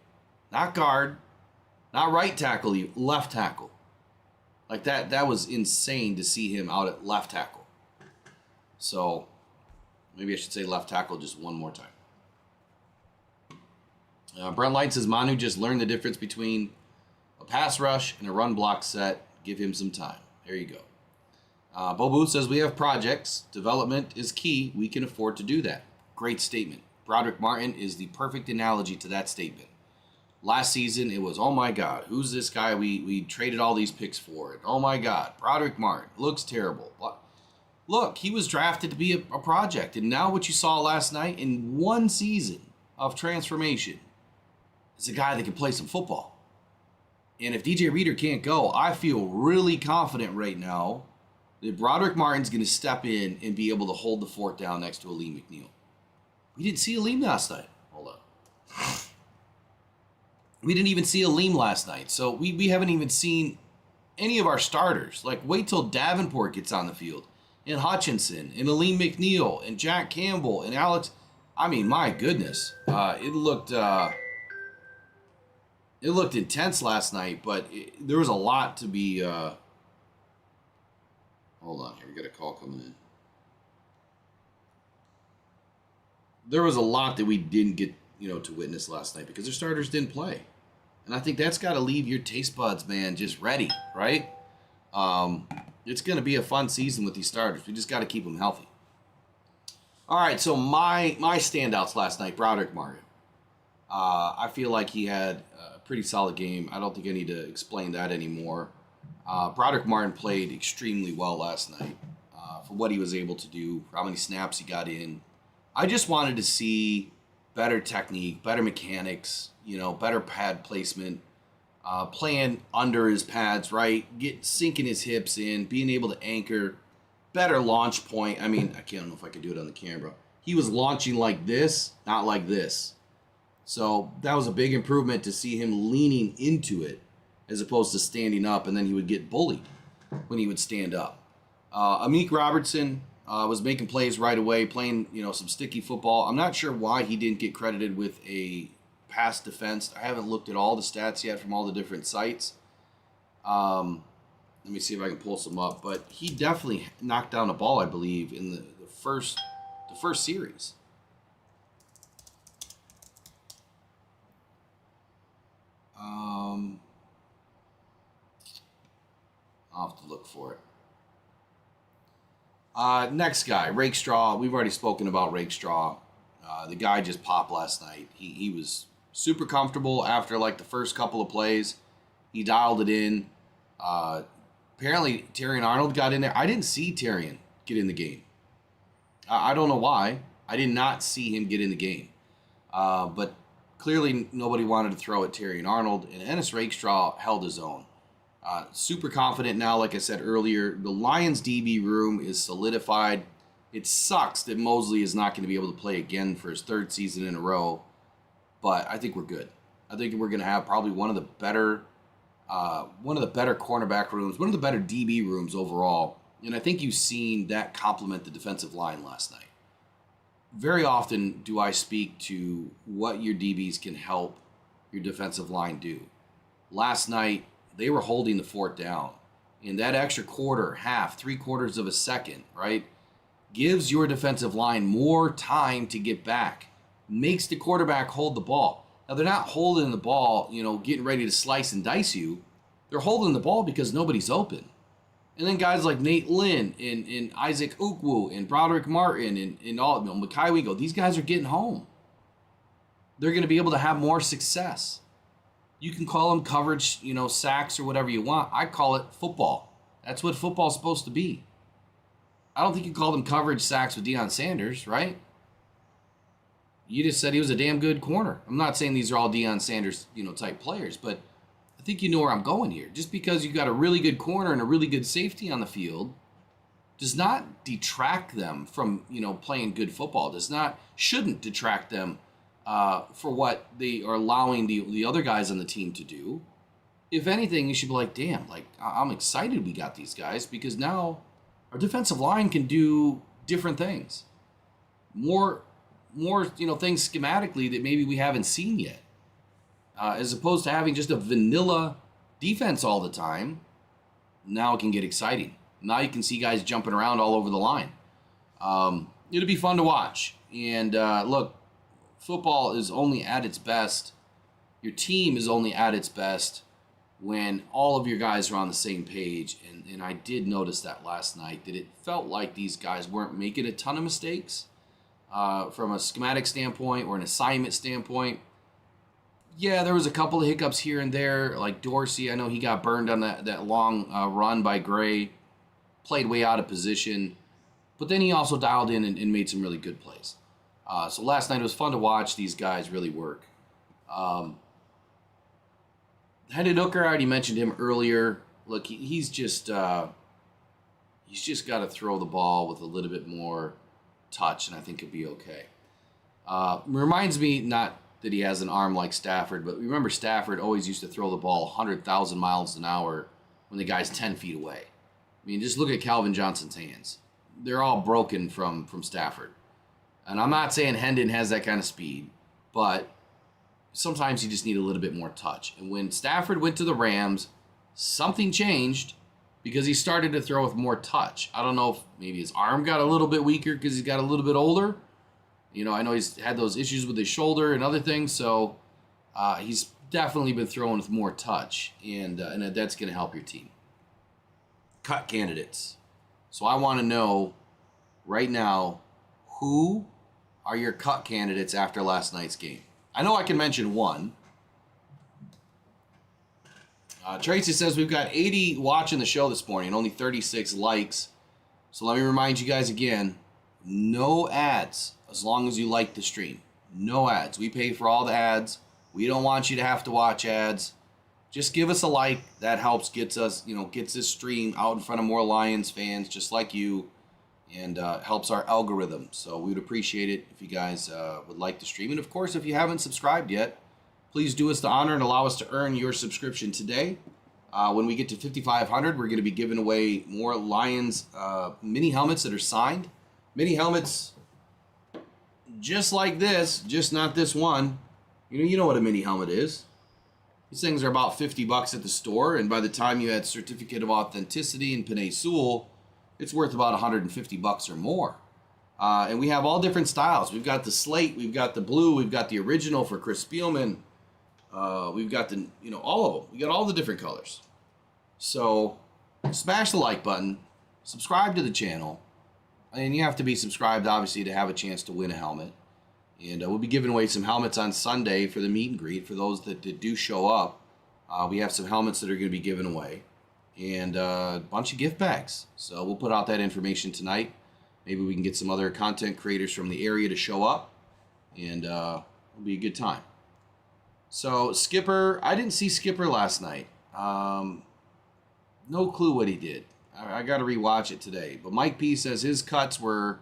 Not guard, not right tackle, left tackle. Like that was insane to see him out at left tackle. So maybe I should say left tackle just one more time. Brent Light says Manu just learned the difference between a pass rush and a run block set. Give him some time. There you go. Bo Booth says we have projects. Development is key. We can afford to do that. Great statement. Broderick Martin is the perfect analogy to that statement. Last season, it was, oh my God, who's this guy we traded all these picks for? And oh my God, Broderick Martin looks terrible. Look, he was drafted to be a project. And now what you saw last night in one season of transformation is a guy that can play some football. And if DJ Reader can't go, I feel really confident right now that Broderick Martin's going to step in and be able to hold the fort down next to Aleem McNeil. We didn't see Aleem last night. Hold on. We didn't even see Aleem last night. So we haven't even seen any of our starters. Like, wait till Davenport gets on the field. And Hutchinson, and Aleem McNeil, and Jack Campbell, and Alex. I mean, my goodness. It looked intense last night, but there was a lot to be... hold on here. We got a call coming in. There was a lot that we didn't get, to witness last night because their starters didn't play. And I think that's got to leave your taste buds, man, just ready, right? It's going to be a fun season with these starters. We just got to keep them healthy. All right, so my standouts last night, Broderick Martin. I feel like he had a pretty solid game. I don't think I need to explain that anymore. Broderick Martin played extremely well last night for what he was able to do, for how many snaps he got in. I just wanted to see better technique, better mechanics, better pad placement, playing under his pads, right? Sinking his hips in, being able to anchor, better launch point. I mean, I don't know if I could do it on the camera. He was launching like this, not like this. So that was a big improvement to see him leaning into it as opposed to standing up, and then he would get bullied when he would stand up. Amik Robertson was making plays right away, playing some sticky football. I'm not sure why he didn't get credited with a pass defense. I haven't looked at all the stats yet from all the different sites. Let me see if I can pull some up. But he definitely knocked down a ball, I believe, in the first series. I'll have to look for it. Next guy, Rakestraw. We've already spoken about Rakestraw. The guy just popped last night. He was super comfortable after like the first couple of plays. He dialed it in. Apparently, Terrion Arnold got in there. I didn't see Terrion get in the game. I don't know why. I did not see him get in the game. But clearly, nobody wanted to throw at Terrion Arnold, and Ennis Rakestraw held his own. Super confident now, like I said earlier. The Lions DB room is solidified. It sucks that Mosley is not going to be able to play again for his third season in a row, but I think we're good. I think we're going to have probably one of the better cornerback rooms, one of the better DB rooms overall, and I think you've seen that complement the defensive line last night. Very often do I speak to what your DBs can help your defensive line do. Last night, they were holding the fort down. And that extra quarter, half, 3/4 of a second, right, gives your defensive line more time to get back. Makes the quarterback hold the ball. Now, they're not holding the ball, getting ready to slice and dice you. They're holding the ball because nobody's open. And then guys like Nate Lynn and Isaac Ukwu and Broderick Martin and all, Mekhi Wingo, these guys are getting home. They're going to be able to have more success. You can call them coverage, sacks or whatever you want. I call it football. That's what football's supposed to be. I don't think you call them coverage sacks with Deion Sanders, right? You just said he was a damn good corner. I'm not saying these are all Deion Sanders, type players, but I think you know where I'm going here. Just because you got a really good corner and a really good safety on the field does not detract them from, playing good football. Shouldn't detract them for what they are allowing the other guys on the team to do. If anything, you should be like, damn, I'm excited we got these guys because now our defensive line can do different things. More things schematically that maybe we haven't seen yet. As opposed to having just a vanilla defense all the time, now it can get exciting. Now you can see guys jumping around all over the line. It'll be fun to watch. And look, football is only at its best. Your team is only at its best when all of your guys are on the same page. And I did notice that last night, that it felt like these guys weren't making a ton of mistakes from a schematic standpoint or an assignment standpoint. Yeah, there was a couple of hiccups here and there. Like Dorsey, I know he got burned on that long run by Gray. Played way out of position. But then he also dialed in and made some really good plays. So last night it was fun to watch these guys really work. Hendon Hooker, I already mentioned him earlier. Look, he's just got to throw the ball with a little bit more touch, and I think he'll be okay. Reminds me, not that he has an arm like Stafford, but remember Stafford always used to throw the ball 100,000 miles an hour when the guy's 10 feet away. I mean, just look at Calvin Johnson's hands. They're all broken from Stafford. And I'm not saying Hendon has that kind of speed, but sometimes you just need a little bit more touch. And when Stafford went to the Rams, something changed because he started to throw with more touch. I don't know if maybe his arm got a little bit weaker because he's got a little bit older. You know, I know he's had those issues with his shoulder and other things, so he's definitely been throwing with more touch, and that's going to help your team. Cut candidates. So I want to know right now, who are your cut candidates after last night's game? I know I can mention one. Tracy says we've got 80 watching the show this morning, only 36 likes. So let me remind you guys again, no ads as long as you like the stream. No ads. We pay for all the ads. We don't want you to have to watch ads. Just give us a like. That helps, gets this stream out in front of more Lions fans just like you, and helps our algorithm. So we would appreciate it if you guys would like the stream. And of course, if you haven't subscribed yet, please do us the honor and allow us to earn your subscription today. When we get to 5,500, we're going to be giving away more Lions mini helmets that are signed. Mini helmets just like this, just not this one. You know what a mini helmet is. These things are about $50 at the store, and by the time you add certificate of authenticity and Panay Sewell, it's worth about $150 or more. And we have all different styles. We've got the slate, we've got the blue, we've got the original for Chris Spielman. We've got all of them. We got all the different colors. So smash the like button, subscribe to the channel, and you have to be subscribed obviously to have a chance to win a helmet. And we'll be giving away some helmets on Sunday for the meet and greet for those that do show up. We have some helmets that are going to be given away, and a bunch of gift bags. So we'll put out that information tonight. Maybe we can get some other content creators from the area to show up, and it'll be a good time. So Skipper, I didn't see Skipper last night. No clue what he did. I got to rewatch it today. But Mike P says his cuts were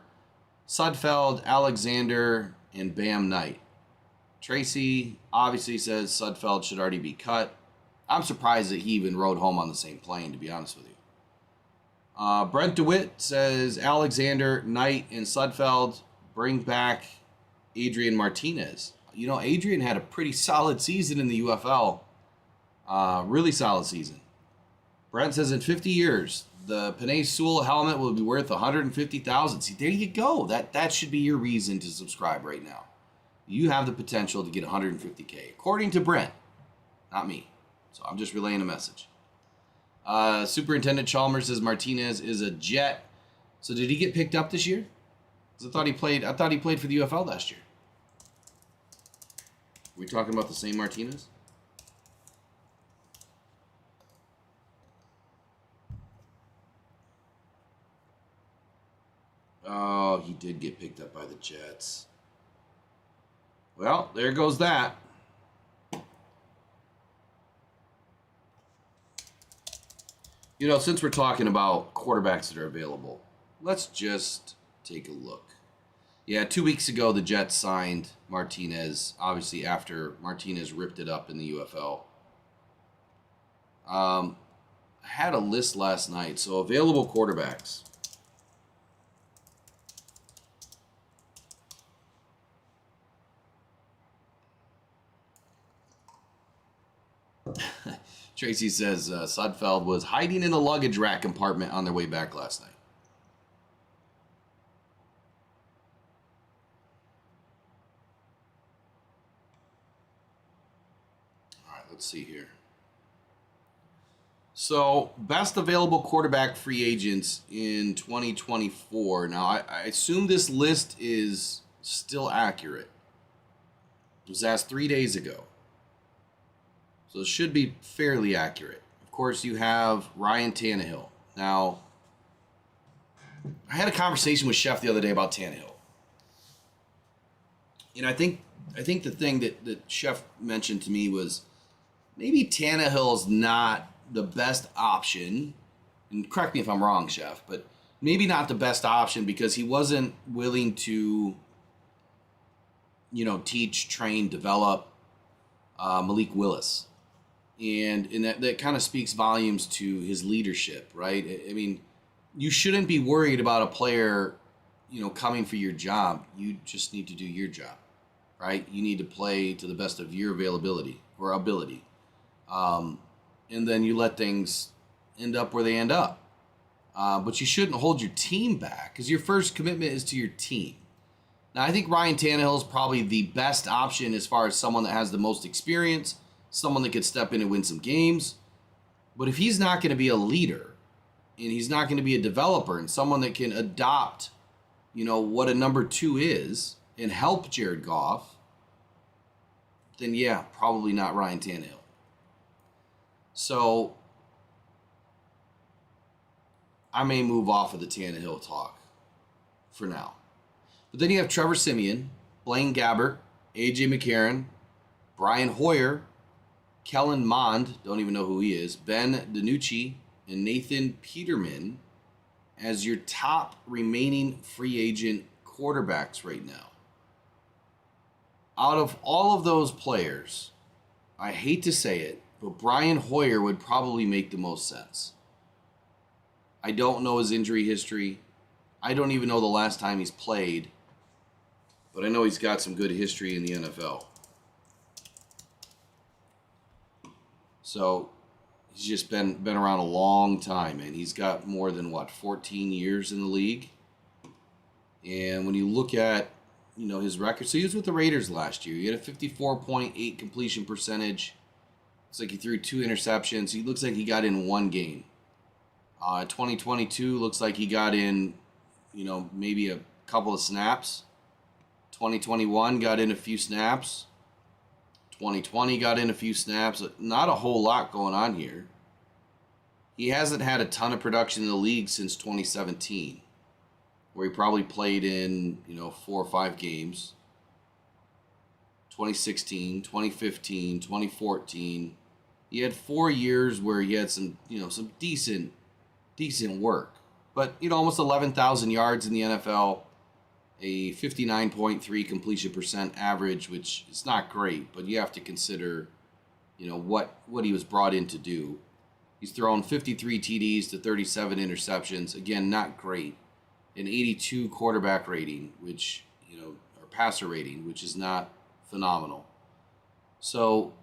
Sudfeld, Alexander, and Bam Knight. Tracy obviously says Sudfeld should already be cut. I'm surprised that he even rode home on the same plane, to be honest with you. Brent DeWitt says Alexander, Knight, and Sudfeld bring back Adrian Martinez. You know, Adrian had a pretty solid season in the UFL. Really solid season. Brent says in 50 years, the Panay Sewell helmet will be worth $150,000. See, there you go. That should be your reason to subscribe right now. You have the potential to get $150K, according to Brent, not me. So I'm just relaying a message. Superintendent Chalmers says Martinez is a Jet. So did he get picked up this year? 'Cause I thought he played for the UFL last year. Are we talking about the same Martinez? Oh, he did get picked up by the Jets. Well, there goes that. You know, since we're talking about quarterbacks that are available, let's just take a look. Yeah, 2 weeks ago, the Jets signed Martinez, obviously after Martinez ripped it up in the UFL. I had a list last night, so available quarterbacks. Tracy says Sudfeld was hiding in the luggage rack compartment on their way back last night. All right, let's see here. So, best available quarterback free agents in 2024. Now, I assume this list is still accurate. It was asked 3 days ago. So it should be fairly accurate. Of course, you have Ryan Tannehill. Now, I had a conversation with Chef the other day about Tannehill. And I think the thing that Chef mentioned to me was maybe Tannehill's not the best option. And correct me if I'm wrong, Chef, but maybe not the best option because he wasn't willing to, teach, train, develop Malik Willis. And that kind of speaks volumes to his leadership, right? I mean, you shouldn't be worried about a player, coming for your job. You just need to do your job, right? You need to play to the best of your availability or ability. And then you let things end up where they end up. But you shouldn't hold your team back because your first commitment is to your team. Now, I think Ryan Tannehill is probably the best option as far as someone that has the most experience, someone that could step in and win some games. But if he's not going to be a leader and he's not going to be a developer and someone that can adopt, what a number 2 is and help Jared Goff, then yeah, probably not Ryan Tannehill. So I may move off of the Tannehill talk for now. But then you have Trevor Siemian, Blaine Gabbert, A.J. McCarron, Brian Hoyer, Kellen Mond, don't even know who he is, Ben DiNucci, and Nathan Peterman as your top remaining free agent quarterbacks right now. Out of all of those players, I hate to say it, but Brian Hoyer would probably make the most sense. I don't know his injury history. I don't even know the last time he's played. But I know he's got some good history in the NFL. So he's just been around a long time, and he's got more than 14 years in the league. And when you look at his record, so he was with the Raiders last year. He had a 54.8 completion percentage. Looks like he threw 2 interceptions. He looks like he got in one game. 2022 looks like he got in, maybe a couple of snaps. 2021 got in a few snaps. 2020 got in a few snaps. Not a whole lot going on here. He hasn't had a ton of production in the league since 2017, where he probably played in, 4 or 5 games. 2016, 2015, 2014. He had 4 years where he had some decent work. But, almost 11,000 yards in the NFL, a 59.3 completion percent average, which is not great, but you have to consider, what he was brought in to do. He's thrown 53 TDs to 37 interceptions. Again, not great. An 82 quarterback rating, which, or passer rating, which is not phenomenal. So,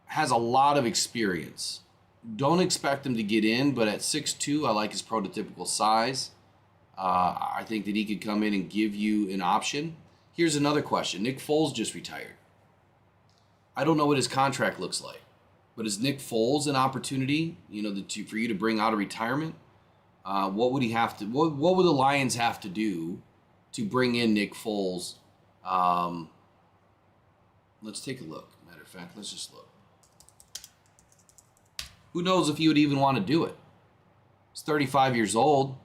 has a lot of experience. Don't expect him to get in, but at 6'2", I like his prototypical size. I think that he could come in and give you an option. Here's another question. Nick Foles just retired. I don't know what his contract looks like, but is Nick Foles an opportunity, for you to bring out of retirement? What would he have to? What would the Lions have to do to bring in Nick Foles? Let's take a look. Matter of fact, let's just look. Who knows if he would even want to do it? He's 35 years old.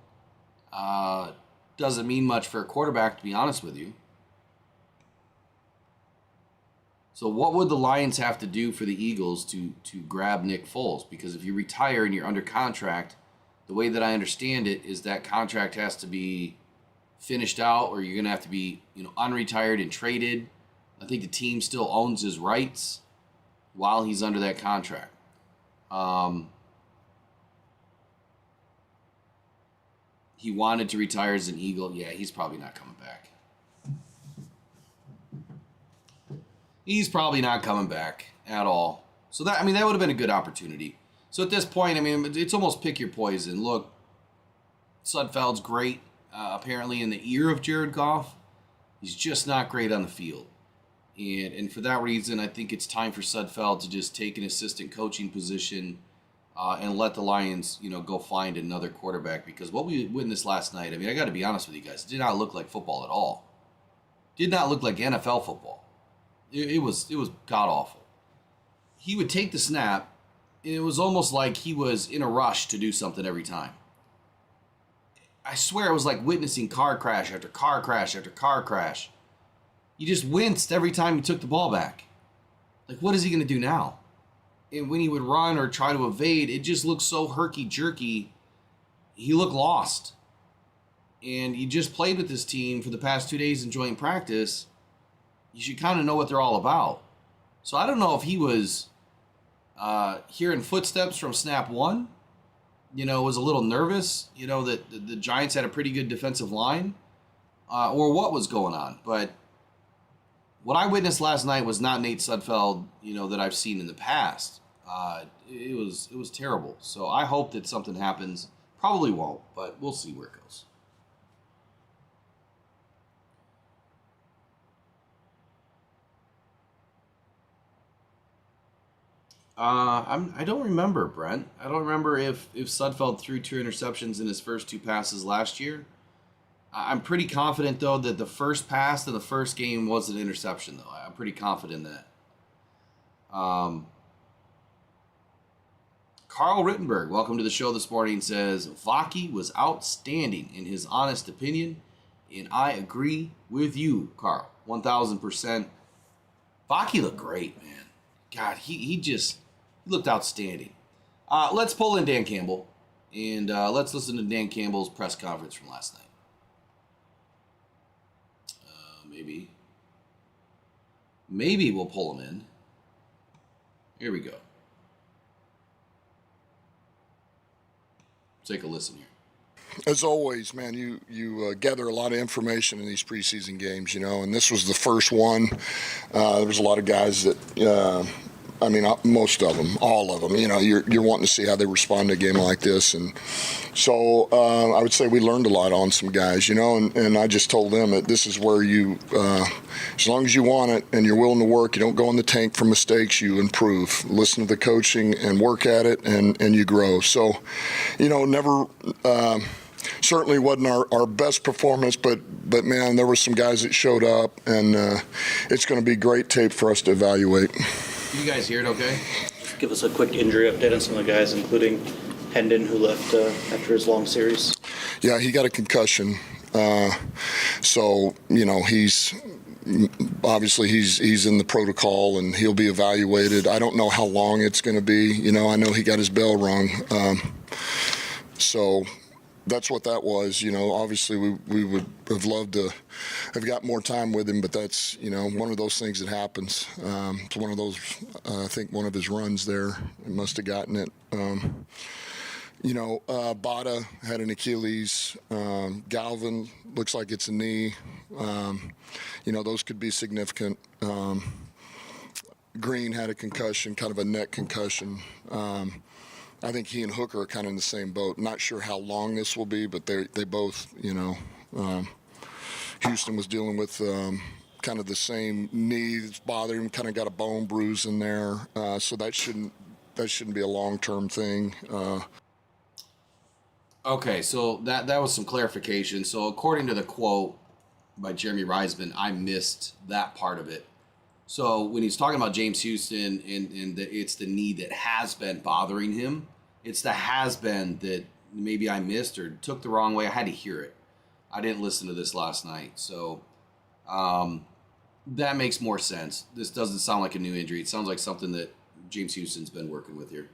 Doesn't mean much for a quarterback, to be honest with you. So what would the Lions have to do for the Eagles to grab Nick Foles? Because if you retire and you're under contract, the way that I understand it is that contract has to be finished out, or you're going to have to be, unretired and traded. I think the team still owns his rights while he's under that contract. He wanted to retire as an Eagle. Yeah, he's probably not coming back. He's probably not coming back at all. So that would have been a good opportunity. So at this point, it's almost pick your poison. Look, Sudfeld's great, apparently in the ear of Jared Goff. He's just not great on the field. And for that reason, I think it's time for Sudfeld to just take an assistant coaching position and let the Lions, go find another quarterback. Because what we witnessed last night, I got to be honest with you guys, it did not look like football at all. Did not look like NFL football. It was god awful. he would take the snap, and it was almost like he was in a rush to do something every time. I swear it was like witnessing car crash after car crash after car crash. You just winced every time he took the ball back. Like, what is he going to do now? And when he would run or try to evade, it just looked so herky-jerky. He looked lost. And you just played with this team for the past 2 days enjoying practice. You should kind of know what they're all about. So I don't know if he was hearing footsteps from snap one, was a little nervous, that the Giants had a pretty good defensive line, or what was going on. But what I witnessed last night was not Nate Sudfeld, that I've seen in the past. It was terrible. So I hope that something happens. Probably won't, but we'll see where it goes. I don't remember, Brent. I don't remember if Sudfeld threw 2 interceptions in his first 2 passes last year. I'm pretty confident, though, that the first pass in the first game was an interception, though. I'm pretty confident in that. Carl Rittenberg, welcome to the show this morning, says, Vaki was outstanding in his honest opinion, and I agree with you, Carl, 1,000%. Vaki looked great, man. God, he looked outstanding. Let's pull in Dan Campbell, and let's listen to Dan Campbell's press conference from last night. Maybe we'll pull him in. Here we go. Take a listen here. As always, man, you gather a lot of information in these preseason games, and this was the first one. There was a lot of guys that, most of them, all of them, you're wanting to see how they respond to a game like this. And so I would say we learned a lot on some guys, and I just told them that this is where you, as long as you want it and you're willing to work, you don't go in the tank for mistakes, you improve. Listen to the coaching and work at it, and you grow. So, never... certainly wasn't our best performance, but man, there were some guys that showed up, and it's going to be great tape for us to evaluate. Can you guys hear it okay? Just give us a quick injury update on some of the guys, including Hendon, who left after his long series. Yeah, he got a concussion. So, he's obviously he's in the protocol, and he'll be evaluated. I don't know how long it's going to be. I know he got his bell rung. So that's what that was. Obviously we would have loved to have got more time with him, but that's, one of those things that happens. It's one of those, I think one of his runs there, he must have gotten it. Bada had an Achilles. Galvin looks like it's a knee. Those could be significant. Green had a concussion, kind of a neck concussion. I think he and Hooker are kind of in the same boat. Not sure how long this will be, but they both, Houston was dealing with kind of the same knee that's bothering him, kind of got a bone bruise in there. So that shouldn't be a long-term thing. Okay, so that was some clarification. So according to the quote by Jeremy Reisman, I missed that part of it. So when he's talking about James Houston and it's the knee that has been bothering him, it's the has been that maybe I missed or took the wrong way. I had to hear it. I didn't listen to this last night. So that makes more sense. This doesn't sound like a new injury. It sounds like something that James Houston's been working with here.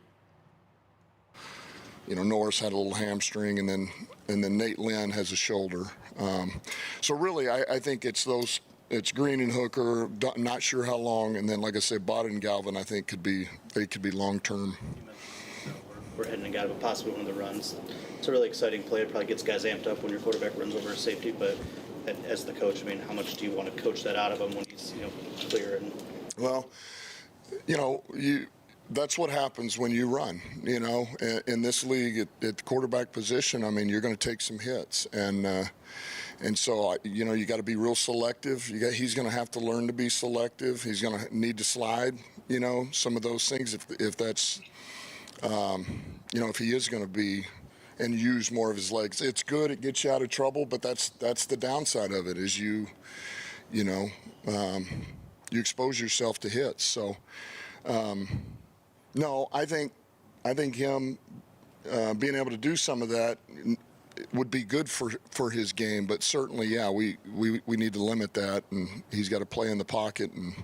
Norris had a little hamstring, and then Nate Lynn has a shoulder. So really, I think it's Green and Hooker. Not sure how long, and then like I said, Bada and Galvin, I think could be long term. We're heading and got possibly one of the runs. It's a really exciting play. It probably gets guys amped up when your quarterback runs over a safety. But as the coach, how much do you want to coach that out of him when he's clear? And well, that's what happens when you run. In this league at the quarterback position, you're going to take some hits, and so you got to be real selective. He's going to have to learn to be selective. He's going to need to slide. Some of those things if that's. If he is going to be and use more of his legs, it's good. It gets you out of trouble, but that's the downside of it is you expose yourself to hits. So No, I think him being able to do some of that would be good for his game. But certainly, yeah, we need to limit that, and he's got to play in the pocket and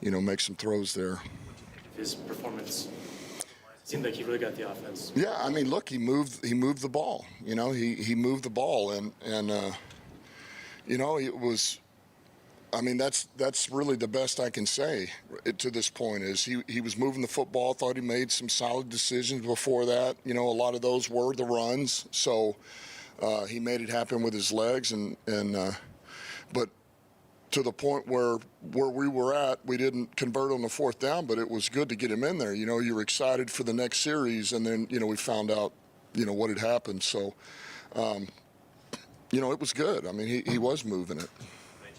make some throws there. His performance seemed like he really got the offense. Yeah, I mean, look, he moved the ball. He moved the ball, and it was. I mean, that's really the best I can say to this point is he was moving the football. Thought he made some solid decisions before that. A lot of those were the runs. So he made it happen with his legs, but to the point where we were at, we didn't convert on the fourth down, but it was good to get him in there. You were excited for the next series, and then we found out what had happened. So it was good. I mean, he was moving it.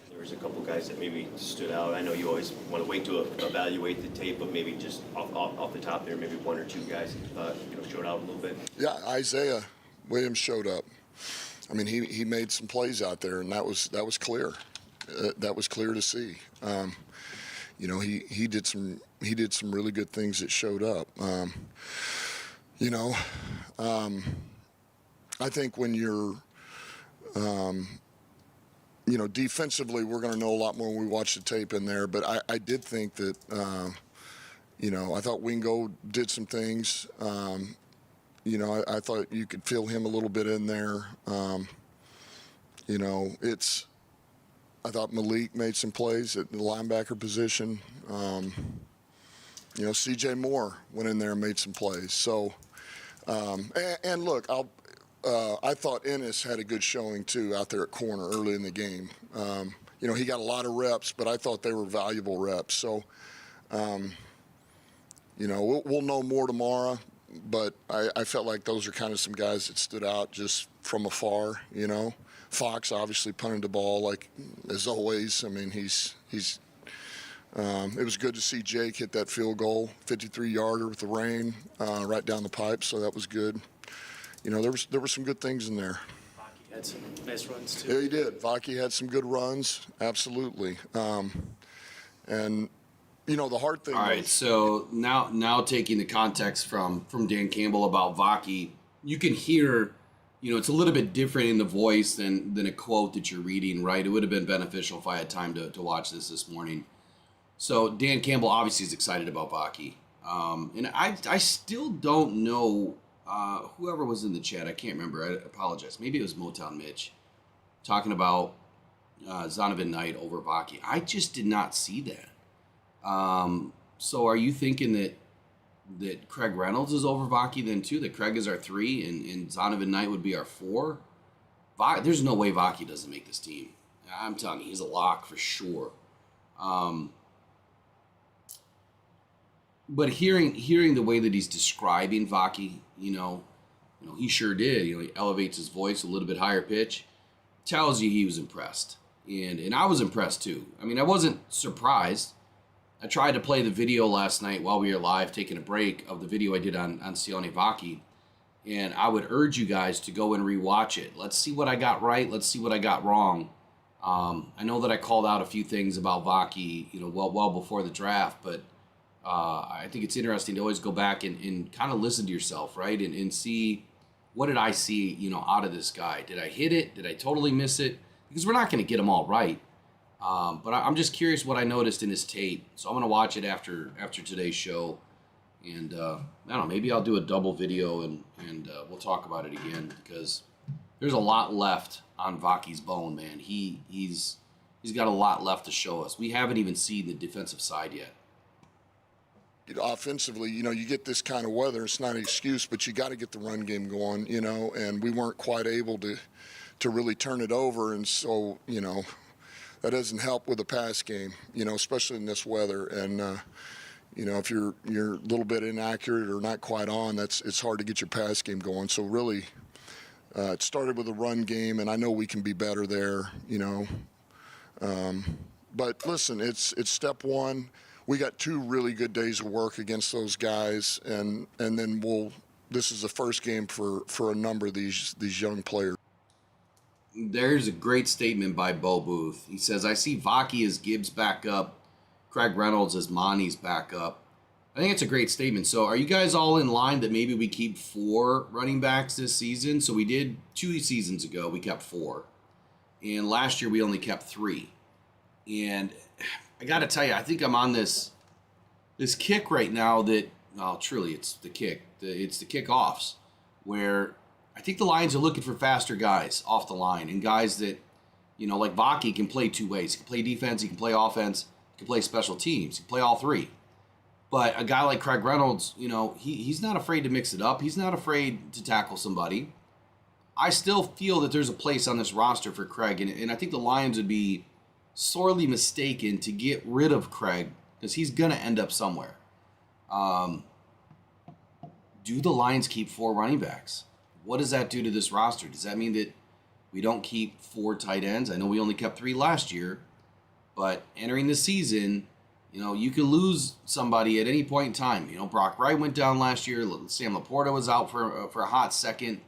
There was a couple guys that maybe stood out. I know you always want to wait to evaluate the tape, but maybe just off the top there, maybe one or two guys showed out a little bit. Yeah, Isaiah Williams showed up. I mean, he made some plays out there, and that was clear. That was clear to see. He did some really good things that showed up. I think when you're defensively, we're going to know a lot more when we watch the tape in there. But I did think that, I thought Wingo did some things. I thought you could feel him a little bit in there. I thought Malik made some plays at the linebacker position. C.J. Moore went in there and made some plays. So, and look, I thought Ennis had a good showing, too, out there at corner early in the game. He got a lot of reps, but I thought they were valuable reps. So, we'll know more tomorrow, but I felt like those are kind of some guys that stood out just from afar, Fox obviously punted the ball like as always. I mean, it was good to see Jake hit that field goal, 53-yarder with the rain right down the pipe, so that was good. There were some good things in there. Vaki had some nice runs too. Yeah, he did. Vaki had some good runs, absolutely. And the hard thing. All right, so now taking the context from Dan Campbell about Vaki, you can hear, it's a little bit different in the voice than a quote that you're reading, right? It would have been beneficial if I had time to watch this morning. So Dan Campbell obviously is excited about Vaki, and I still don't know. Whoever was in the chat, I can't remember. I apologize. Maybe it was Motown Mitch talking about Zonovan Knight over Vaki. I just did not see that. So are you thinking that Craig Reynolds is over Vaki then too? That Craig is our 3 and Zonovan Knight would be our 4? There's no way Vaki doesn't make this team. I'm telling you, he's a lock for sure. But hearing the way that he's describing Vaki, he sure did. He elevates his voice a little bit higher pitch, tells you he was impressed, and I was impressed too. I mean, I wasn't surprised. I tried to play the video last night while we were live, taking a break of the video I did on Sione Vaki, and I would urge you guys to go and rewatch it. Let's see what I got right. Let's see what I got wrong. I know that I called out a few things about Vaki, well before the draft, but. I think it's interesting to always go back and kind of listen to yourself, right? And see, what did I see, out of this guy? Did I hit it? Did I totally miss it? Because we're not going to get them all right. But I'm just curious what I noticed in his tape. So I'm going to watch it after today's show. And I don't know, maybe I'll do a double video and we'll talk about it again because there's a lot left on Vaki's bone, man. He's got a lot left to show us. We haven't even seen the defensive side yet. Offensively, you get this kind of weather. It's not an excuse, but you got to get the run game going, and we weren't quite able to really turn it over. And so, that doesn't help with the pass game, especially in this weather. And, if you're a little bit inaccurate or not quite on, it's hard to get your pass game going. So really, it started with the run game, and I know we can be better there, But listen, it's step one. We got 2 really good days of work against those guys, and then this is the first game for a number of these young players. There's a great statement by Bo Booth. He says, I see Vaki as Gibbs' backup, Craig Reynolds as Monty's backup, I think it's a great statement. So are you guys all in line that maybe we keep 4 running backs this season? So we did 2 seasons ago, we kept 4. And last year we only kept 3. And I got to tell you, I think I'm on this kick right now that, well, truly it's the kick. It's the kickoffs where I think the Lions are looking for faster guys off the line and guys that, like Vaki can play 2 ways. He can play defense, he can play offense, he can play special teams, he can play all 3. But a guy like Craig Reynolds, he's not afraid to mix it up. He's not afraid to tackle somebody. I still feel that there's a place on this roster for Craig, and I think the Lions would be sorely mistaken to get rid of Craig because he's going to end up somewhere. Do the Lions keep 4 running backs? What does that do to this roster? Does that mean that we don't keep 4 tight ends? I know we only kept 3 last year, but entering the season, you can lose somebody at any point in time. Brock Wright went down last year. Sam Laporta was out for a hot second,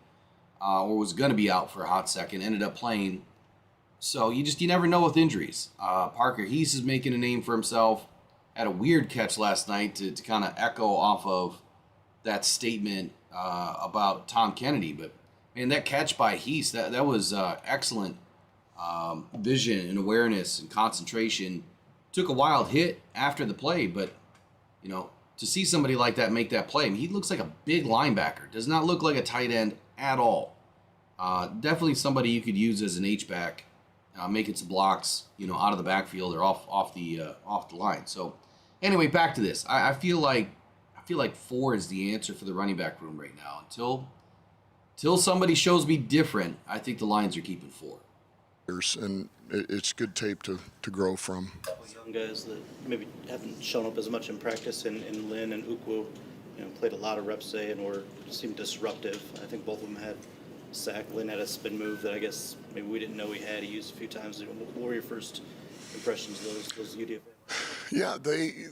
or was going to be out for a hot second, ended up playing. So you never know with injuries. Parker Heese is making a name for himself. Had a weird catch last night to kind of echo off of that statement about Tom Kennedy. But, man, that catch by Heese, that was excellent vision and awareness and concentration. Took a wild hit after the play, but, to see somebody like that make that play, he looks like a big linebacker. Does not look like a tight end at all. Definitely somebody you could use as an H-back, making some blocks, out of the backfield or off the line. So, anyway, back to this. I feel like 4 is the answer for the running back room right now. Until somebody shows me different, I think the Lions are keeping 4. And it's good tape to grow from. Young guys that maybe haven't shown up as much in practice, and Lynn and Ukwu, played a lot of reps today and seemed disruptive. I think both of them had a sack. Lynn had a spin move that I guess maybe we didn't know he had. He used a few times. What were your first impressions of those UDFA? Yeah, they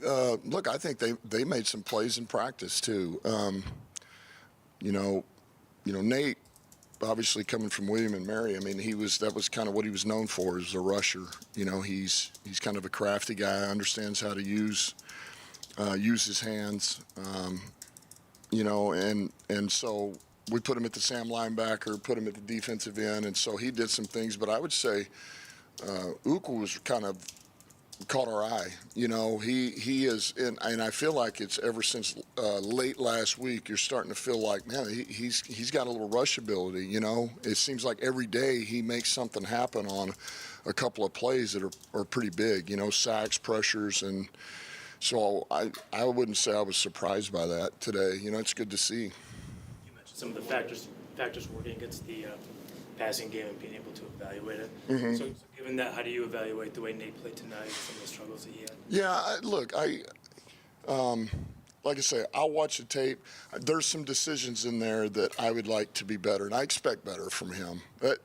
look. I think they made some plays in practice too. Nate, obviously coming from William and Mary, that was kind of what he was known for, as a rusher. He's kind of a crafty guy, understands how to use his hands. And so we put him at the Sam linebacker, put him at the defensive end, and so he did some things. But I would say Ukwu was kind of caught our eye. He is, and I feel like it's ever since late last week, you're starting to feel like, man, he's got a little rush ability. It seems like every day he makes something happen on a couple of plays that are pretty big. Sacks, pressures, and so I wouldn't say I was surprised by that today. It's good to see. You mentioned some of the factors working against the passing game and being able to evaluate it. Mm-hmm. So given that, how do you evaluate the way Nate played tonight, some of the struggles that he had? Yeah, look, like I say, I'll watch the tape. There's some decisions in there that I would like to be better, and I expect better from him. But,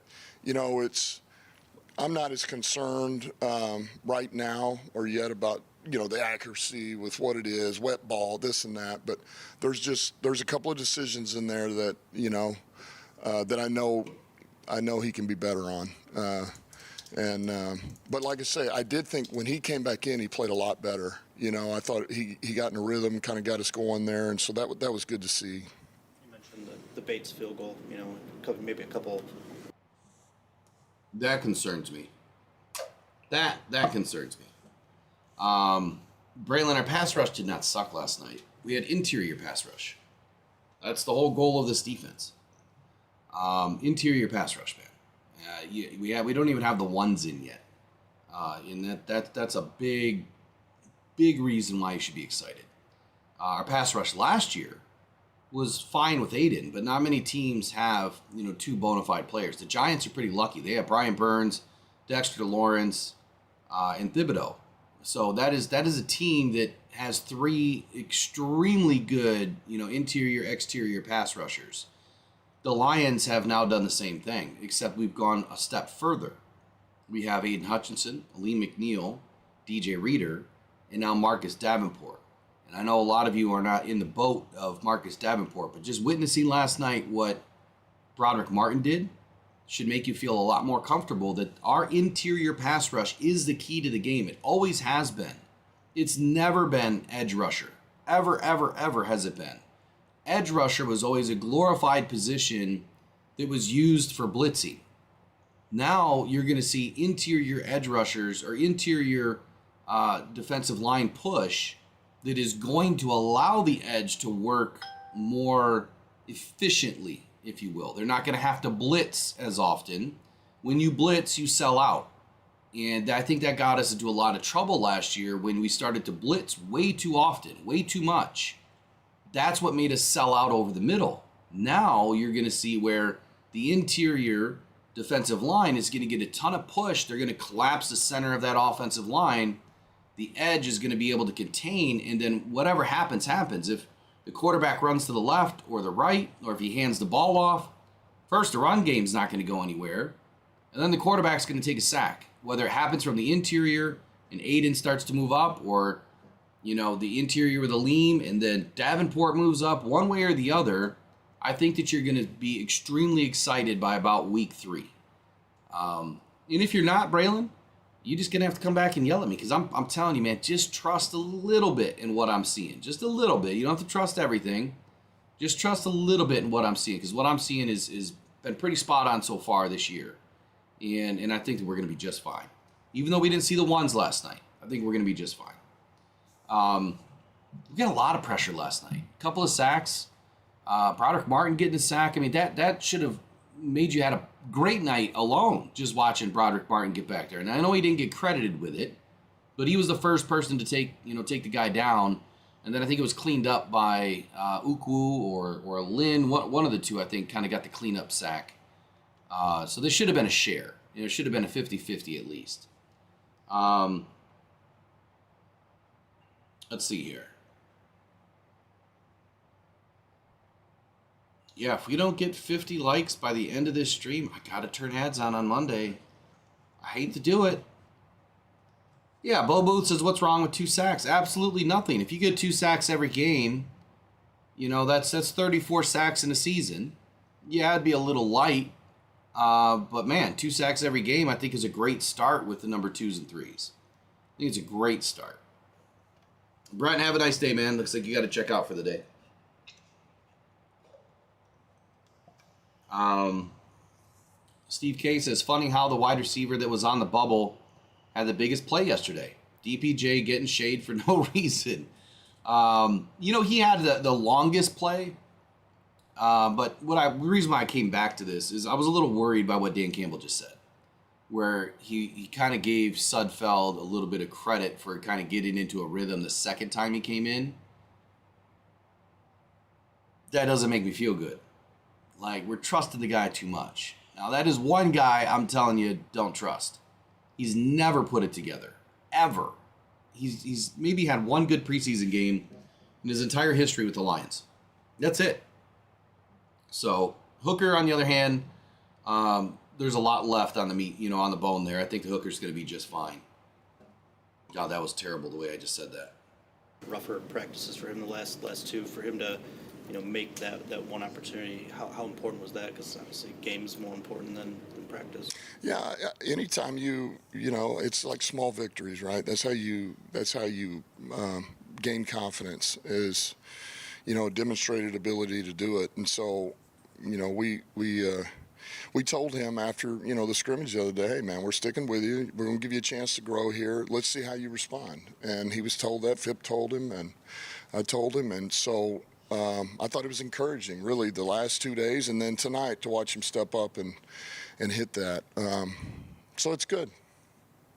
I'm not as concerned right now or yet about, the accuracy with what it is, wet ball, this and that. But there's a couple of decisions in there that, that I know he can be better on. But like I say, I did think when he came back in, he played a lot better. I thought he got in a rhythm, kind of got us going there, and so that was good to see. You mentioned the Bates field goal, maybe a couple. That concerns me. That concerns me. Braylon, our pass rush did not suck last night. We had interior pass rush. That's the whole goal of this defense. Interior pass rush, man. We don't even have the ones in yet. And that's a big reason why you should be excited. Our pass rush last year was fine with Aiden, but not many teams have 2 bona fide players. The Giants are pretty lucky. They have Brian Burns, Dexter Lawrence, and Thibodeau. So that is a team that has 3 extremely good interior exterior pass rushers. The Lions have now done the same thing, except we've gone a step further. We have Aiden Hutchinson, Aleem McNeil, DJ Reader, and now Marcus Davenport. And I know a lot of you are not in the boat of Marcus Davenport, but just witnessing last night what Broderick Martin did should make you feel a lot more comfortable that our interior pass rush is the key to the game. It always has been. It's never been edge rusher, ever has it been. Edge rusher was always a glorified position that was used for blitzing. Now you're going to see interior edge rushers or interior defensive line push that is going to allow the edge to work more efficiently, if you will. They're not going to have to blitz as often. When you blitz, you sell out. And I think that got us into a lot of trouble last year when we started to blitz way too often, way too much. That's what made us sell out over the middle. Now you're going to see where the interior defensive line is going to get a ton of push. They're going to collapse the center of that offensive line. The edge is going to be able to contain, and then whatever happens, happens. If the quarterback runs to the left or the right, or if he hands the ball off, first, the run game's not going to go anywhere, and then the quarterback's going to take a sack. Whether it happens from the interior and Aiden starts to move up, or, the interior with a lean and then Davenport moves up, one way or the other, I think that you're going to be extremely excited by about week 3. And if you're not, Braylon, you're just going to have to come back and yell at me, because I'm telling you, man, just trust a little bit in what I'm seeing. Just a little bit. You don't have to trust everything. Just trust a little bit in what I'm seeing, because what I'm seeing is been pretty spot on so far this year. And I think that we're going to be just fine. Even though we didn't see the ones last night, I think we're going to be just fine. We got a lot of pressure last night. A couple of sacks. Broderick Martin getting a sack. I mean, that should have made you had a great night alone just watching Broderick Martin get back there. And I know he didn't get credited with it, but he was the first person to take the guy down. And then I think it was cleaned up by Ukwu or Lynn. One of the two, I think, kind of got the cleanup sack. So this should have been a share. It should have been a 50-50 at least. Let's see here. Yeah, if we don't get 50 likes by the end of this stream, I got to turn ads on Monday. I hate to do it. Yeah, Bo Booth says, what's wrong with 2 sacks? Absolutely nothing. If you get 2 sacks every game, that's 34 sacks in a season. Yeah, it'd be a little light. But man, 2 sacks every game, I think, is a great start with the number 2s and 3s. I think it's a great start. Brent, have a nice day, man. Looks like you got to check out for the day. Steve K says, funny how the wide receiver that was on the bubble had the biggest play yesterday. DPJ getting shade for no reason. He had the longest play. But the reason why I came back to this is I was a little worried by what Dan Campbell just said, where he kind of gave Sudfeld a little bit of credit for kind of getting into a rhythm the second time he came in. That doesn't make me feel good. Like, we're trusting the guy too much. Now, that is one guy I'm telling you don't trust. He's never put it together, ever. He's maybe had one good preseason game in his entire history with the Lions. That's it. So Hooker, on the other hand, there's a lot left on the meat, on the bone there. I think the Hooker's going to be just fine. God, that was terrible the way I just said that. Rougher practices for him the last 2, for him to, make that one opportunity. How important was that? Because obviously game's more important than practice. Yeah, anytime it's like small victories, right? That's how you gain confidence, is demonstrated ability to do it. And so we told him after the scrimmage the other day, hey man, we're sticking with you, we're going to give you a chance to grow here, let's see how you respond. And he was told that. Phip told him, and I told him. And so I thought it was encouraging, really, the last 2 days, and then tonight to watch him step up and hit that. So it's good.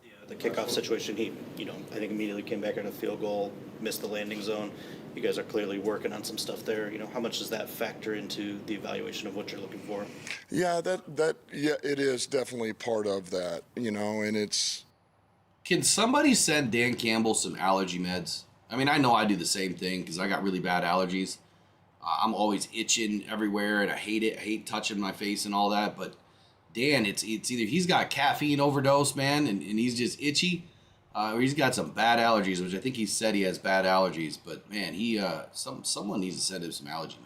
Yeah, the kickoff situation, he, I think immediately came back on a field goal, missed the landing zone. You guys are clearly working on some stuff there. How much does that factor into the evaluation of what you're looking for? Yeah, it is definitely part of that, and it's. Can somebody send Dan Campbell some allergy meds? I mean, I know I do the same thing because I got really bad allergies. I'm always itching everywhere, and I hate it. I hate touching my face and all that. But Dan, it's either he's got caffeine overdose, man, and he's just itchy, or he's got some bad allergies, which I think he said he has bad allergies. But man, someone needs to send him some allergy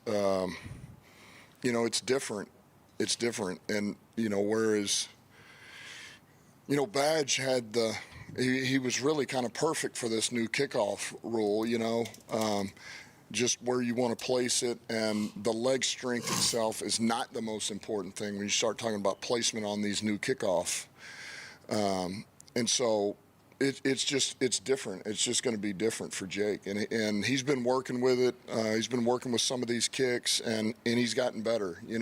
meds. It's different. It's different, and whereas Badge had the he was really kind of perfect for this new kickoff rule, just where you want to place it, and the leg strength itself is not the most important thing when you start talking about placement on these new kickoff. And so it's different. It's just going to be different for Jake, and he's been working with it. He's been working with some of these kicks, and he's gotten better. He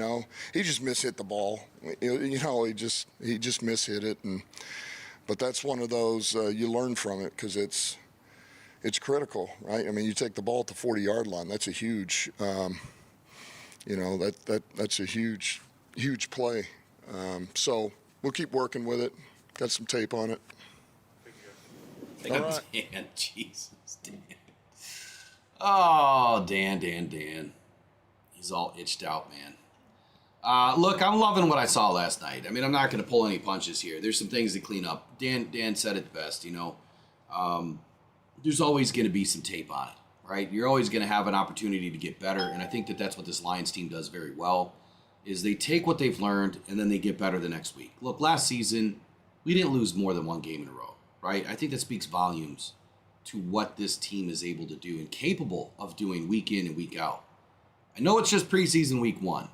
just mishit the ball. He just mishit it, but that's one of those you learn from it because it's critical, right? I mean, you take the ball at the 40-yard line. That's a huge, that's a huge play. So we'll keep working with it. Got some tape on it. All right. Dan, Jesus, Dan. Oh, Dan. He's all itched out, man. Look, I'm loving what I saw last night. I mean, I'm not going to pull any punches here. There's some things to clean up. Dan said it best, there's always going to be some tape on it, right? You're always going to have an opportunity to get better, and I think that's what this Lions team does very well, is they take what they've learned, and then they get better the next week. Look, last season, we didn't lose more than one game in a row, right? I think that speaks volumes to what this team is able to do and capable of doing week in and week out. I know it's just preseason week 1,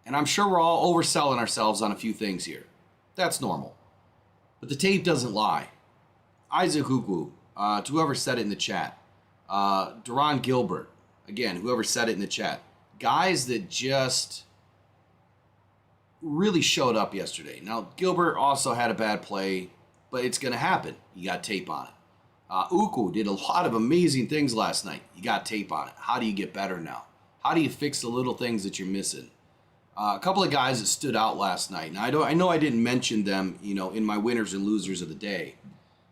and I'm sure we're all overselling ourselves on a few things here. That's normal. But the tape doesn't lie. Isaac Ukwu, to whoever said it in the chat, Duron Gilbert, again, whoever said it in the chat, guys that just really showed up yesterday. Now, Gilbert also had a bad play, but it's going to happen. You got tape on it. Ukwu did a lot of amazing things last night. You got tape on it. How do you get better now? How do you fix the little things that you're missing? A couple of guys that stood out last night. Now, I know I didn't mention them, in my winners and losers of the day,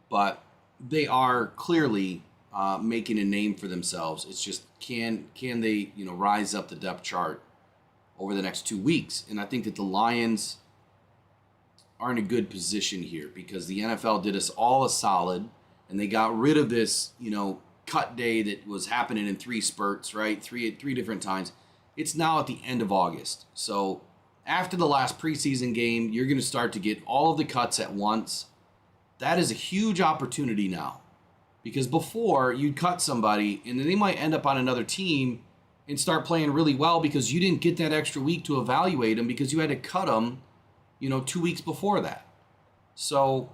but they are clearly making a name for themselves. It's just can they rise up the depth chart over the next 2 weeks? And I think that the Lions are in a good position here because the NFL did us all a solid, and they got rid of this cut day that was happening in 3 spurts, right? Three different times. It's now at the end of August. So after the last preseason game, you're going to start to get all of the cuts at once. That is a huge opportunity now, because before you'd cut somebody and then they might end up on another team and start playing really well because you didn't get that extra week to evaluate them because you had to cut them, 2 weeks before that. So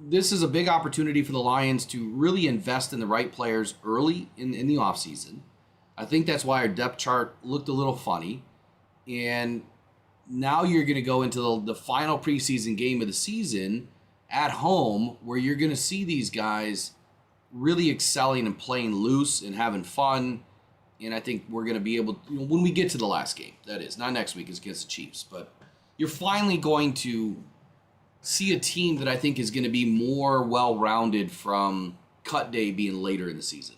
this is a big opportunity for the Lions to really invest in the right players early in the offseason. I think that's why our depth chart looked a little funny. And now you're going to go into the final preseason game of the season at home, where you're going to see these guys really excelling and playing loose and having fun. And I think we're going to be able, when we get to the last game, that is, not next week, it's against the Chiefs, but you're finally going to see a team that I think is going to be more well-rounded from cut day being later in the season.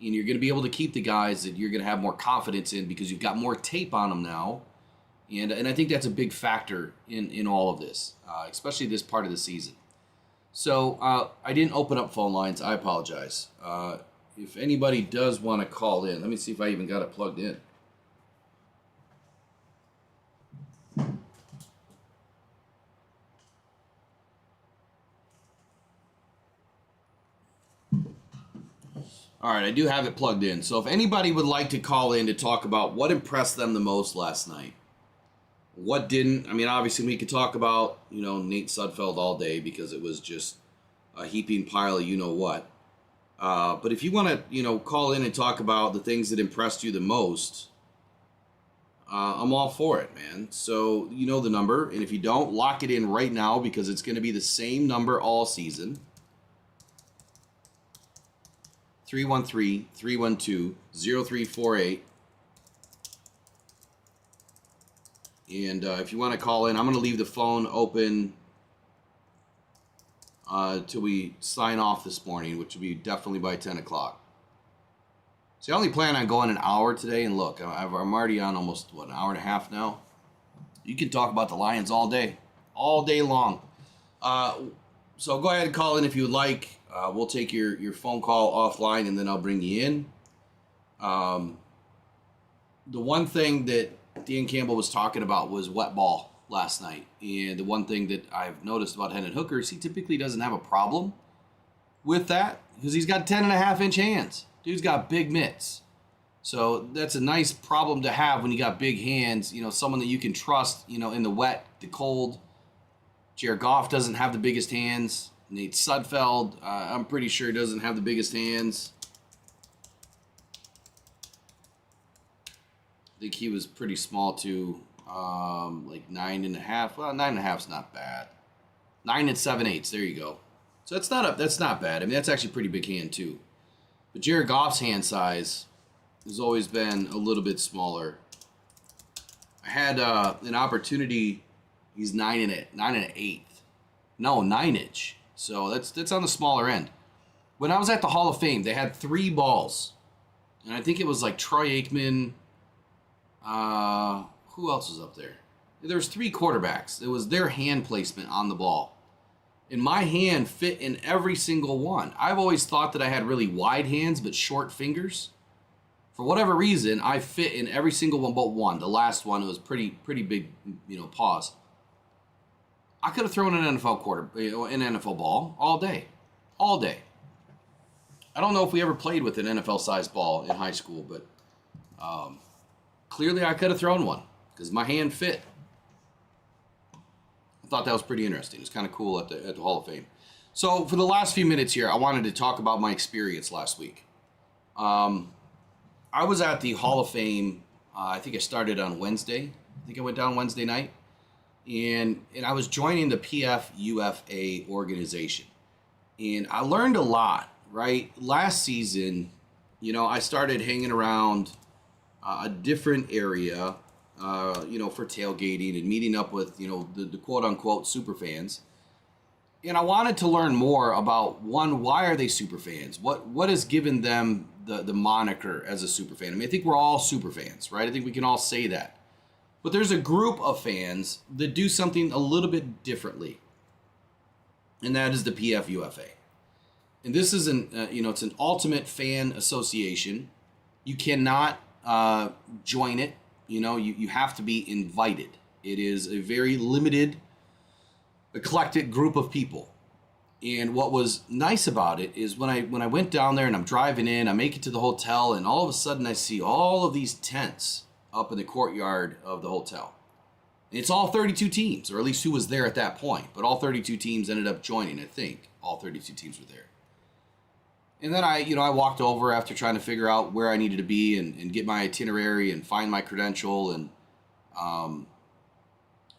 And you're going to be able to keep the guys that you're going to have more confidence in because you've got more tape on them now. And I think that's a big factor in all of this, especially this part of the season. So I didn't open up phone lines. I apologize. If anybody does want to call in, let me see if I even got it plugged in. All right, I do have it plugged in. So if anybody would like to call in to talk about what impressed them the most last night, what didn't, I mean, obviously we could talk about, Nate Sudfeld all day because it was just a heaping pile of you-know-what. But if you want to, call in and talk about the things that impressed you the most, I'm all for it, man. So you know the number, and if you don't, lock it in right now because it's going to be the same number all season. 313-312-0348. And if you want to call in, I'm going to leave the phone open till we sign off this morning, which will be definitely by 10 o'clock. So I only plan on going an hour today, and look, I'm already on almost, an hour and a half now. You can talk about the Lions all day long. So go ahead and call in if you would like. We'll take your phone call offline, and then I'll bring you in. The one thing that Dan Campbell was talking about was wet ball last night. And the one thing that I've noticed about Hendon Hooker is he typically doesn't have a problem with that because he's got 10.5-inch hands. Dude's got big mitts. So that's a nice problem to have when you got big hands, someone that you can trust, in the wet, the cold. Jared Goff doesn't have the biggest hands. Nate Sudfeld, I'm pretty sure doesn't have the biggest hands. I think he was pretty small too, like 9.5. Well, 9.5's not bad. 9 7/8. There you go. So that's not bad. I mean, that's actually a pretty big hand too. But Jared Goff's hand size has always been a little bit smaller. I had an opportunity. He's 9.125. No, 9-inch. So that's on the smaller end. When I was at the Hall of Fame, they had 3 balls, and I think it was like Troy Aikman. Who else was up there? There was 3 quarterbacks. It was their hand placement on the ball. And my hand fit in every single one. I've always thought that I had really wide hands but short fingers. For whatever reason, I fit in every single one but one. The last one, it was pretty big, pause. I could have thrown an NFL ball all day. All day. I don't know if we ever played with an NFL-sized ball in high school, but clearly I could have thrown one because my hand fit. I thought that was pretty interesting. It's kind of cool at the Hall of Fame. So for the last few minutes here, I wanted to talk about my experience last week. I was at the Hall of Fame. I think I started on Wednesday. I think I went down Wednesday night. And I was joining the PFUFA organization. And I learned a lot, right? Last season, I started hanging around a different area, for tailgating and meeting up with, the quote-unquote super fans. And I wanted to learn more about, one, why are they super fans? What has given them the moniker as a super fan? I mean, I think we're all super fans, right? I think we can all say that. But there's a group of fans that do something a little bit differently. And that is the PFUFA. And this is it's an ultimate fan association. You cannot join it. You have to be invited. It is a very limited, eclectic group of people. And what was nice about it is when I went down there and I'm driving in, I make it to the hotel, and all of a sudden I see all of these tents up in the courtyard of the hotel. And it's all 32 teams, or at least who was there at that point. But all 32 teams ended up joining, I think. All 32 teams were there. And then I walked over after trying to figure out where I needed to be and get my itinerary and find my credential, and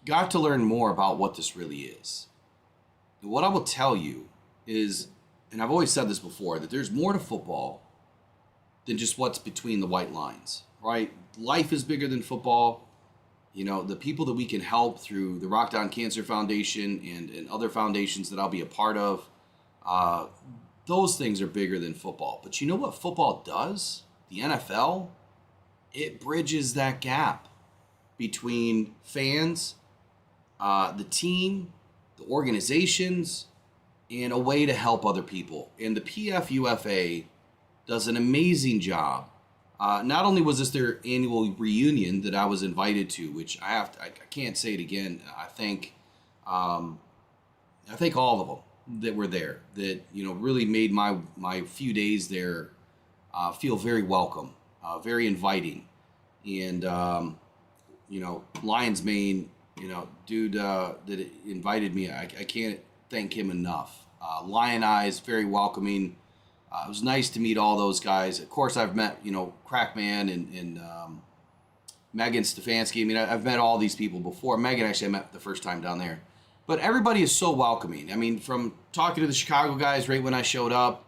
got to learn more about what this really is. And what I will tell you is, and I've always said this before, that there's more to football than just what's between the white lines, right? Life is bigger than football. The people that we can help through the Rock Down Cancer Foundation and other foundations that I'll be a part of, those things are bigger than football. But you know what football does? The NFL, it bridges that gap between fans, the team, the organizations, and a way to help other people. And the PFUFA does an amazing job. Not only was this their annual reunion that I was invited to, which I can't say it again. I thank all of them that were there, that really made my few days there feel very welcome, very inviting. And Lions Mane, dude that invited me, I can't thank him enough. Lion Eyes, very welcoming. It was nice to meet all those guys. Of course, I've met, Crackman and Megan Stefanski. I mean, I've met all these people before. Megan, actually, I met the first time down there. But everybody is so welcoming. I mean, from talking to the Chicago guys right when I showed up,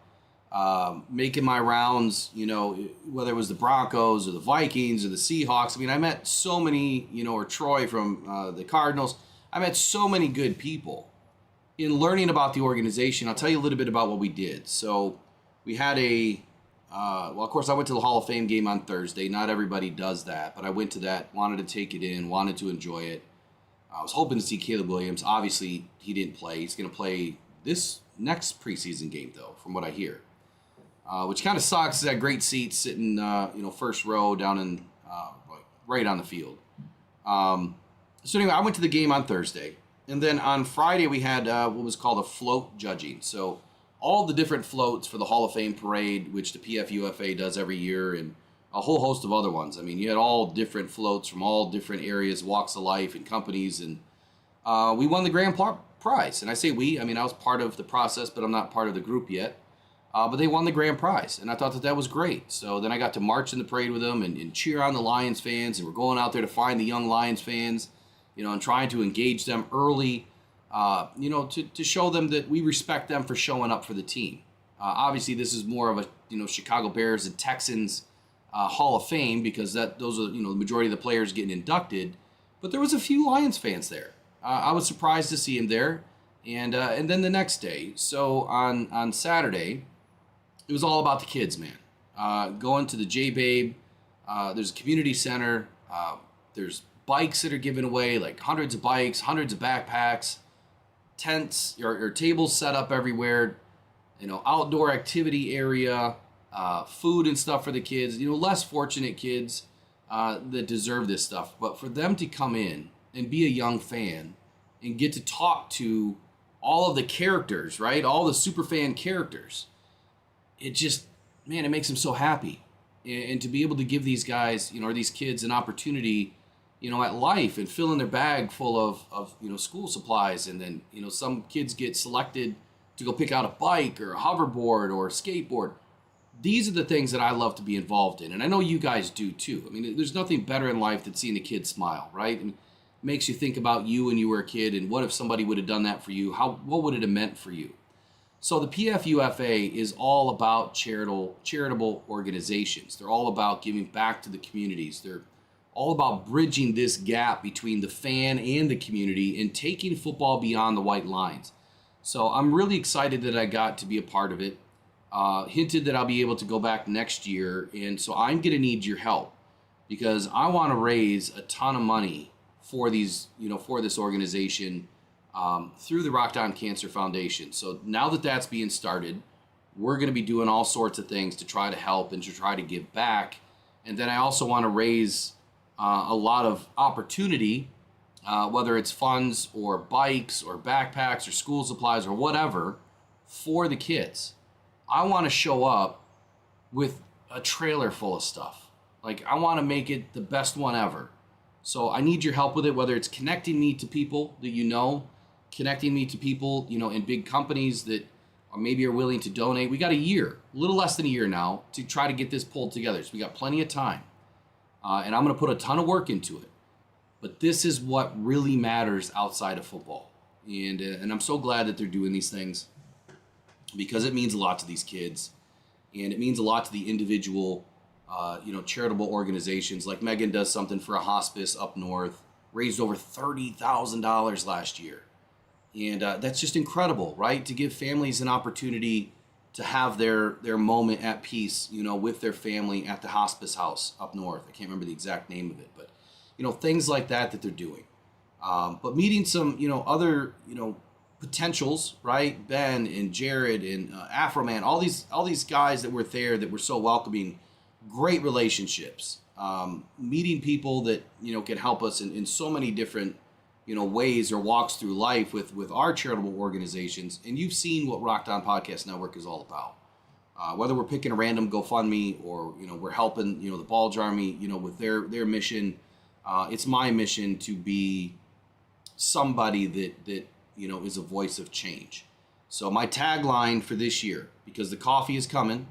making my rounds, whether it was the Broncos or the Vikings or the Seahawks. I mean, I met so many, or Troy from the Cardinals. I met so many good people. In learning about the organization, I'll tell you a little bit about what we did. So we had of course, I went to the Hall of Fame game on Thursday. Not everybody does that, but I went to that, wanted to take it in, wanted to enjoy it. I was hoping to see Caleb Williams. Obviously, he didn't play. He's going to play this next preseason game, though, from what I hear. Which kind of sucks. That great seat sitting, first row down in, right on the field. So anyway, I went to the game on Thursday. And then on Friday, we had what was called a float judging. So all the different floats for the Hall of Fame parade, which the PFUFA does every year, and a whole host of other ones. I mean, you had all different floats from all different areas, walks of life, and companies, and we won the grand prize. And I say we, I mean, I was part of the process, but I'm not part of the group yet. But they won the grand prize, and I thought that was great. So then I got to march in the parade with them and cheer on the Lions fans, and we're going out there to find the young Lions fans, and trying to engage them early, to show them that we respect them for showing up for the team. Obviously, this is more of a, Chicago Bears and Texans Hall of Fame, because those are, the majority of the players getting inducted. But there was a few Lions fans there. I was surprised to see him there. And then the next day, so on Saturday, it was all about the kids, man. Going to the J-Babe, there's a community center, there's bikes that are given away, like hundreds of bikes, hundreds of backpacks, tents or tables set up everywhere, outdoor activity area, food and stuff for the kids, less fortunate kids that deserve this stuff. But for them to come in and be a young fan and get to talk to all of the characters, right? All the super fan characters. It just, man, it makes them so happy. And to be able to give these guys, or these kids an opportunity, at life and fill in their bag full of school supplies. And then, some kids get selected to go pick out a bike or a hoverboard or a skateboard. These are the things that I love to be involved in. And I know you guys do too. I mean, there's nothing better in life than seeing a kid smile, right? And it makes you think about you when you were a kid, and what if somebody would have done that for you? What would it have meant for you? So the PFUFA is all about charitable organizations. They're all about giving back to the communities. They're all about bridging this gap between the fan and the community and taking football beyond the white lines. So I'm really excited that I got to be a part of it. Hinted that I'll be able to go back next year, and so I'm going to need your help, because I want to raise a ton of money for these, for this organization through the Rock Down Cancer Foundation. So now that that's being started, we're going to be doing all sorts of things to try to help and to try to give back. And then I also want to raise a lot of opportunity, whether it's funds or bikes or backpacks or school supplies or whatever, for the kids. I want to show up with a trailer full of stuff. Like, I want to make it the best one ever. So I need your help with it, whether it's connecting me to people that connecting me to people, in big companies that maybe are willing to donate. We got a year, a little less than a year now, to try to get this pulled together. So we got plenty of time. And I'm going to put a ton of work into it. But this is what really matters outside of football. And I'm so glad that they're doing these things, because it means a lot to these kids. And it means a lot to the individual, charitable organizations. Like Megan does something for a hospice up north, raised over $30,000 last year. And that's just incredible, right? To give families an opportunity to have their moment at peace, with their family at the hospice house up north. I can't remember the exact name of it, but, things like that they're doing. But meeting some, other, potentials, right? Ben and Jared and Afroman, all these guys that were there that were so welcoming, great relationships. Meeting people that, can help us in so many different, ways or walks through life with our charitable organizations. And you've seen what Rock Down Podcast Network is all about. Whether we're picking a random GoFundMe or, we're helping, the Bulge Army, with their mission. It's my mission to be somebody that is a voice of change. So my tagline for this year, because the coffee is coming,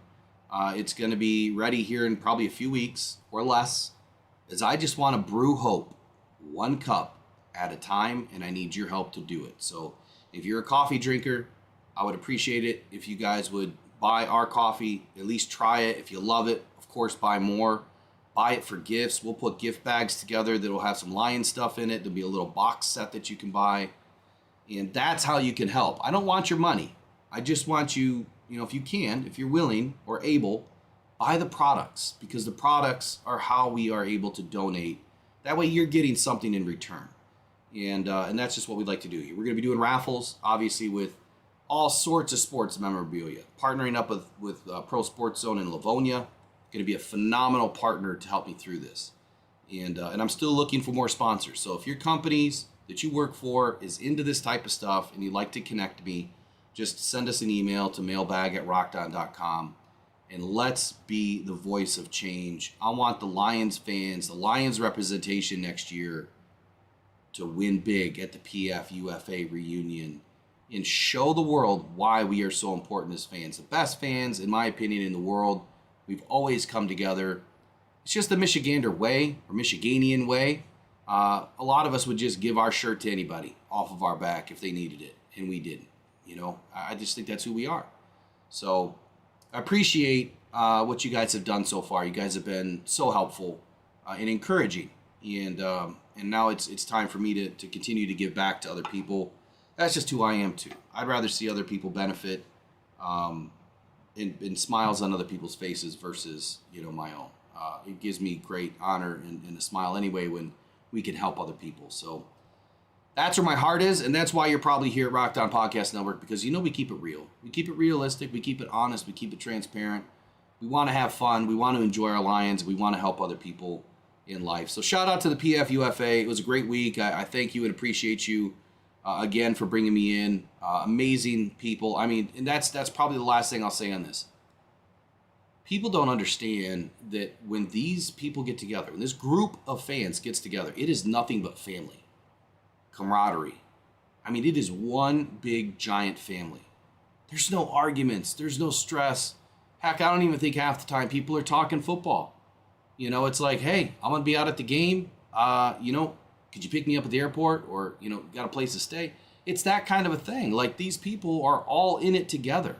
it's going to be ready here in probably a few weeks or less, is I just want to brew hope, one cup at a time, and I need your help to do it. So if you're a coffee drinker, I would appreciate it if you guys would buy our coffee, at least try it. If you love it, of course, buy more. Buy it for gifts. We'll put gift bags together that will have some Lion stuff in it. There'll be a little box set that you can buy. And that's how you can help. I don't want your money. I just want you, if you can, if you're willing or able, buy the products, because the products are how we are able to donate. That way you're getting something in return. And that's just what we'd like to do here. We're going to be doing raffles, obviously, with all sorts of sports memorabilia. Partnering up with Pro Sports Zone in Livonia. Going to be a phenomenal partner to help me through this. And I'm still looking for more sponsors. So if your companies that you work for is into this type of stuff and you'd like to connect me, just send us an email to mailbag@rockdon.com, and let's be the voice of change. I want the Lions fans, the Lions representation next year to win big at the PF-UFA reunion and show the world why we are so important as fans. The best fans, in my opinion, in the world. We've always come together. It's just the Michigander way, or Michiganian way. A lot of us would just give our shirt to anybody off of our back if they needed it, and we didn't. You know, I just think that's who we are. So I appreciate what you guys have done so far. You guys have been so helpful and encouraging, and now it's time for me to continue to give back to other people. That's just who I am too. I'd rather see other people benefit and smiles on other people's faces versus, you know, my own. It gives me great honor and a smile anyway when we can help other people. So that's where my heart is, and that's why you're probably here at Rock Down Podcast Network, because you know we keep it real. We keep it realistic. We keep it honest. We keep it transparent. We want to have fun. We want to enjoy our Lions. We want to help other people in life. So shout out to the PF-UFA. It was a great week. I thank you and appreciate you again for bringing me in. Amazing people. I mean, and that's probably the last thing I'll say on this. People don't understand that when these people get together, when this group of fans gets together, it is nothing but family, camaraderie. I mean, it is one big, giant family. There's no arguments. There's no stress. Heck, I don't even think half the time people are talking football. You know, it's like, hey, I'm going to be out at the game. You know, could you pick me up at the airport? Or, you know, got a place to stay? It's that kind of a thing. Like, these people are all in it together.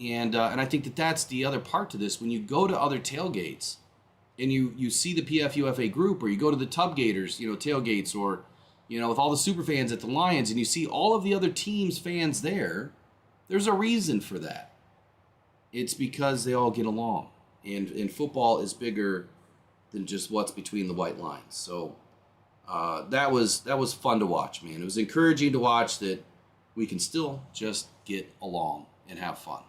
And I think that that's the other part to this. When you go to other tailgates and you see the PF-UFA group, or you go to the Tub Gators, you know, tailgates, or, you know, with all the super fans at the Lions, and you see all of the other teams' fans there, there's a reason for that. It's because they all get along. And football is bigger than just what's between the white lines. So that was fun to watch, man. It was encouraging to watch that we can still just get along and have fun.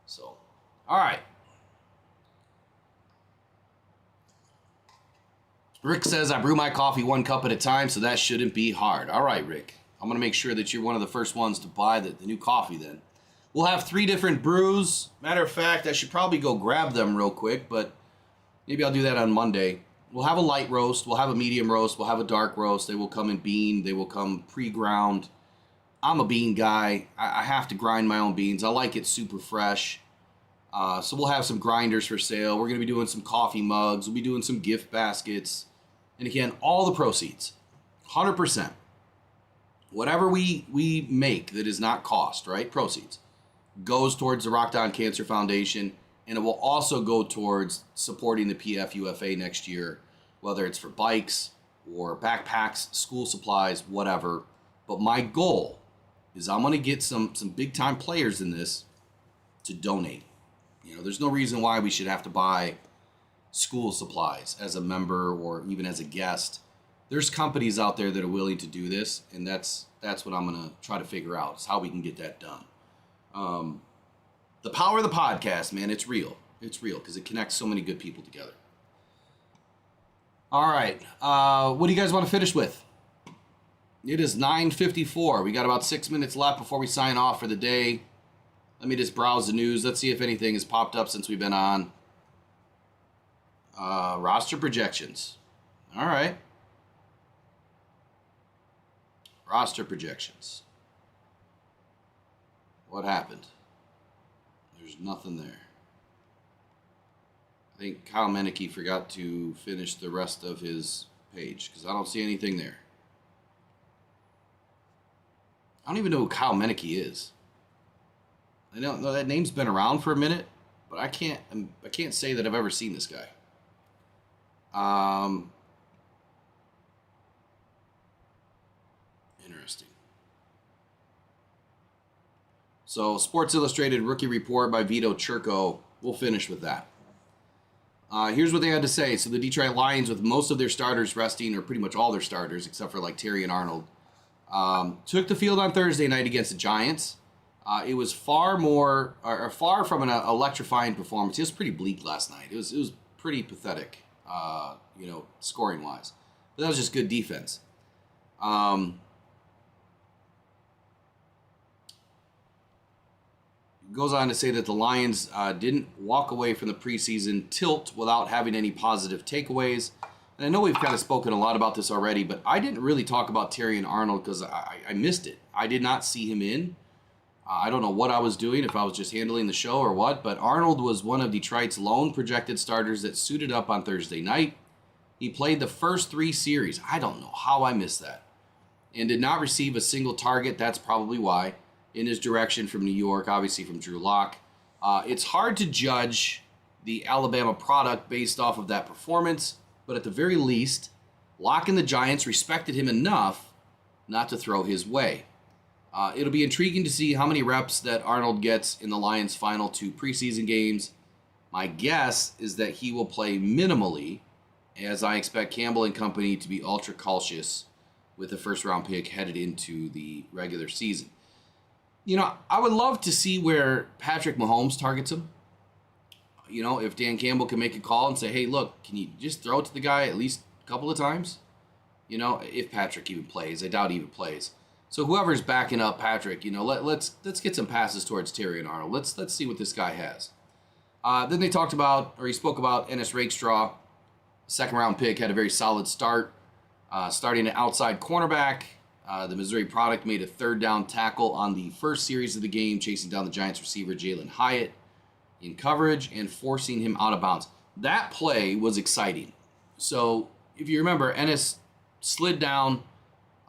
So, all right. Rick says, I brew my coffee 1 cup at a time, so that shouldn't be hard. All right, Rick. I'm going to make sure that you're one of the first ones to buy the new coffee then. We'll have 3 different brews. Matter of fact, I should probably go grab them real quick, but maybe I'll do that on Monday. We'll have a light roast. We'll have a medium roast. We'll have a dark roast. They will come in bean. They will come pre-ground. I'm a bean guy. I have to grind my own beans. I like it super fresh. So we'll have some grinders for sale. We're going to be doing some coffee mugs. We'll be doing some gift baskets. And again, all the proceeds, 100%. Whatever we make that is not cost, right? Proceeds goes towards the Rock Down Cancer Foundation, and it will also go towards supporting the PF-UFA next year, whether it's for bikes or backpacks, school supplies, whatever. But my goal is I'm going to get some big-time players in this to donate. You know, there's no reason why we should have to buy school supplies as a member or even as a guest. There's companies out there that are willing to do this, and that's what I'm going to try to figure out, is how we can get that done. The power of the podcast, man, it's real. It's real because it connects so many good people together. All right. What do you guys want to finish with? It is 9:54. We got about 6 minutes left before we sign off for the day. Let me just browse the news. Let's see if anything has popped up since we've been on. Roster projections. All right. Roster projections. What happened? There's nothing there. I think Kyle Meneke forgot to finish the rest of his page because I don't see anything there. I don't even know who Kyle Meneke is. I don't know, that name's been around for a minute, but I can't say that I've ever seen this guy. Interesting. So, Sports Illustrated rookie report by Vito Churko. We'll finish with that. Here's what they had to say. So, the Detroit Lions, with most of their starters resting, or pretty much all their starters, except for like Terry and Arnold, took the field on Thursday night against the Giants. It was far from an electrifying performance. It was pretty bleak last night. It was pretty pathetic, scoring wise. But that was just good defense. Goes on to say that the Lions didn't walk away from the preseason tilt without having any positive takeaways. And I know we've kind of spoken a lot about this already, but I didn't really talk about Terrion Arnold because I missed it. I did not see him in. I don't know what I was doing, if I was just handling the show or what, but Arnold was one of Detroit's lone projected starters that suited up on Thursday night. He played the first 3 series. I don't know how I missed that. And did not receive a single target. That's probably why. In his direction from New York, obviously from Drew Lock. It's hard to judge the Alabama product based off of that performance, but at the very least, Lock and the Giants respected him enough not to throw his way. It'll be intriguing to see how many reps that Arnold gets in the Lions' final 2 preseason games. My guess is that he will play minimally, as I expect Campbell and company to be ultra cautious with the first-round pick headed into the regular season. You know, I would love to see where Patrick Mahomes targets him. You know, if Dan Campbell can make a call and say, hey, look, can you just throw it to the guy at least a couple of times? You know, if Patrick even plays. I doubt he even plays. So whoever's backing up Patrick, you know, let's get some passes towards Terrion Arnold. Let's see what this guy has. Then they talked about, or he spoke about Ennis Rakestraw, second-round pick, had a very solid start. Starting at outside cornerback, the Missouri product made a third down tackle on the first series of the game, chasing down the Giants receiver Jalen Hyatt in coverage and forcing him out of bounds. That play was exciting. So if you remember, Ennis slid down,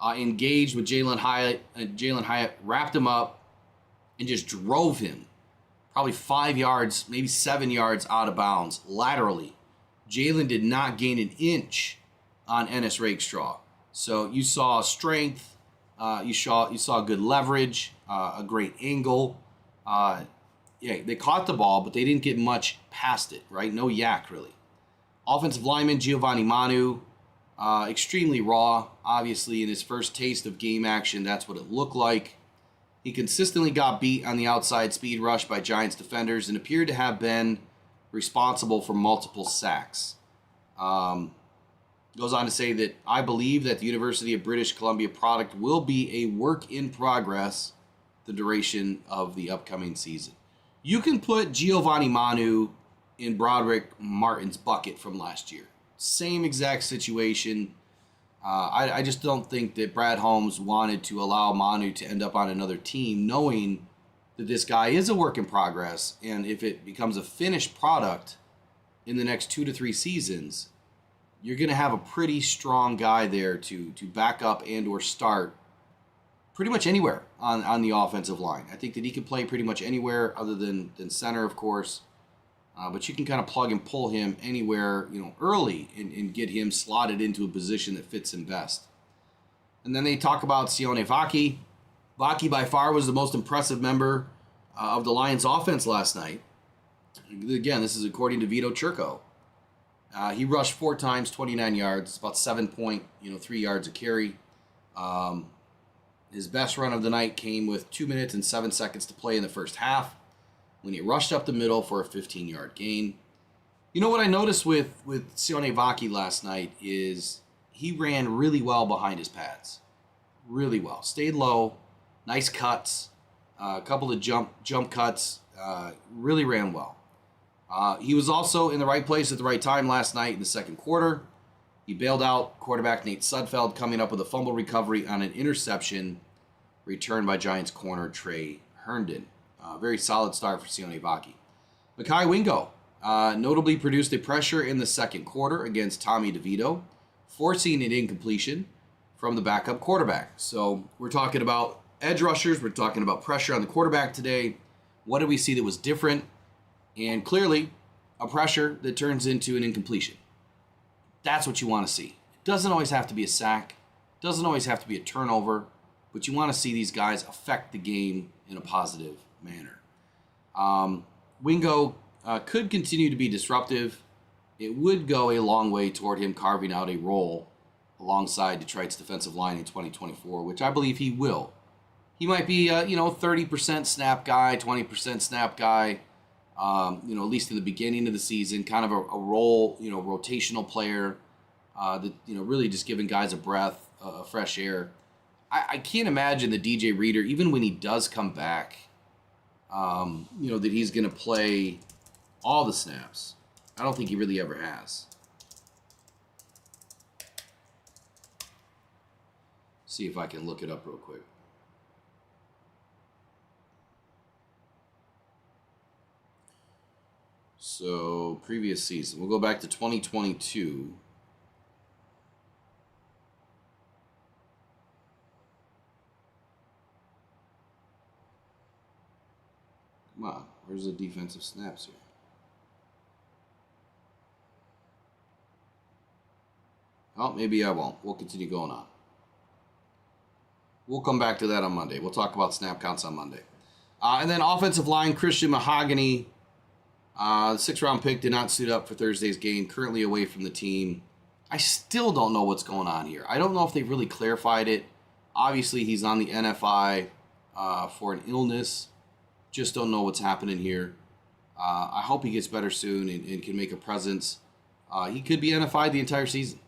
engaged with Jalen Hyatt. Jalen Hyatt wrapped him up and just drove him probably 5 yards, maybe 7 yards out of bounds laterally. Jalen did not gain an inch on Ennis Rakestraw. So you saw strength, you saw good leverage, a great angle. They caught the ball, but they didn't get much past it, right? No yak, really. Offensive lineman Giovanni Manu, extremely raw. Obviously, in his first taste of game action, that's what it looked like. He consistently got beat on the outside speed rush by Giants defenders and appeared to have been responsible for multiple sacks. Goes on to say that I believe that the University of British Columbia product will be a work in progress the duration of the upcoming season. You can put Giovanni Manu in Broderick Martin's bucket from last year. Same exact situation. I just don't think that Brad Holmes wanted to allow Manu to end up on another team, knowing that this guy is a work in progress, and if it becomes a finished product in the next 2 to 3 seasons, you're going to have a pretty strong guy there to back up and or start pretty much anywhere on the offensive line. I think that he can play pretty much anywhere other than center, of course. But you can kind of plug and pull him anywhere, you know, early and get him slotted into a position that fits him best. And then they talk about Sione Vaki. Vaki by far was the most impressive member of the Lions offense last night. Again, this is according to Vito Churko. He rushed 4 times, 29 yards, about 7.3 yards a carry. His best run of the night came with 2 minutes and 7 seconds to play in the first half, when he rushed up the middle for a 15-yard gain. You know what I noticed with Sione Vaki last night is he ran really well behind his pads. Really well. Stayed low, nice cuts, a couple of jump cuts, really ran well. He was also in the right place at the right time last night in the second quarter. He bailed out quarterback Nate Sudfeld, coming up with a fumble recovery on an interception returned by Giants corner Trey Herndon. Very solid start for Sione Vaki. Mekhi Wingo notably produced a pressure in the second quarter against Tommy DeVito, forcing an incompletion from the backup quarterback. So we're talking about edge rushers. We're talking about pressure on the quarterback today. What did we see that was different? And clearly, a pressure that turns into an incompletion. That's what you want to see. It doesn't always have to be a sack. It doesn't always have to be a turnover. But you want to see these guys affect the game in a positive manner. Wingo could continue to be disruptive. It would go a long way toward him carving out a role alongside Detroit's defensive line in 2024, which I believe he will. He might be a 30% snap guy, 20% snap guy. At least in the beginning of the season, kind of a role, rotational player that, really just giving guys a breath, of fresh air. I can't imagine the DJ Reader, even when he does come back, that he's going to play all the snaps. I don't think he really ever has. See if I can look it up real quick. So, previous season. We'll go back to 2022. Come on, where's the defensive snaps here? Oh, maybe I won't. We'll continue going on. We'll come back to that on Monday. We'll talk about snap counts on Monday. And then offensive line, Christian Mahogany. The 6th-round pick did not suit up for Thursday's game. Currently away from the team. I still don't know what's going on here. I don't know if they've really clarified it. Obviously, he's on the NFI for an illness. Just don't know what's happening here. I hope he gets better soon and can make a presence. He could be NFI'd the entire season.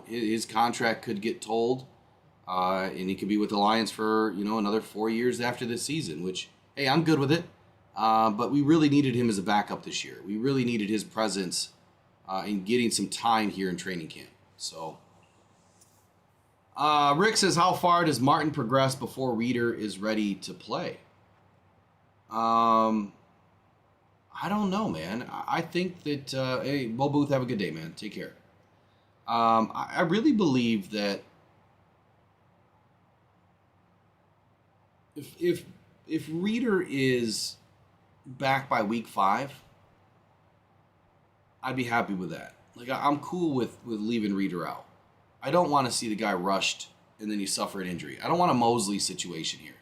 His contract could get told, and he could be with the Lions for, another 4 years after this season, which, hey, I'm good with it. But we really needed him as a backup this year. We really needed his presence in getting some time here in training camp. So, Rick says, how far does Martin progress before Reeder is ready to play? I don't know, man. I think that, hey, Bo Booth, have a good day, man. Take care. I really believe that if Reeder is back by week 5, I'd be happy with that. Like, I'm cool with leaving Reeder out. I don't want to see the guy rushed and then you suffer an injury. I don't want a Mosley situation here.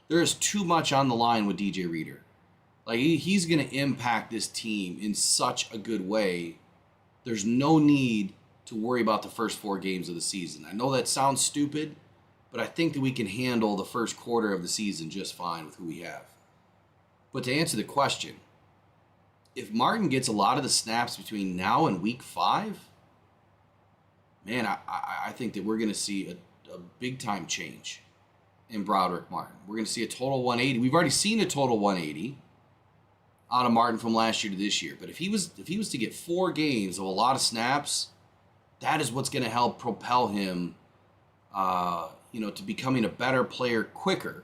There is too much on the line with DJ Reeder. Like, he's going to impact this team in such a good way. There's no need to worry about the first 4 games of the season. I know that sounds stupid, but I think that we can handle the first quarter of the season just fine with who we have. But to answer the question, if Martin gets a lot of the snaps between now and week 5, man, I think that we're going to see a big-time change in Broderick Martin. We're going to see a total 180. We've already seen a total 180 out of Martin from last year to this year. But if he was to get 4 games of a lot of snaps, that is what's going to help propel him, to becoming a better player quicker.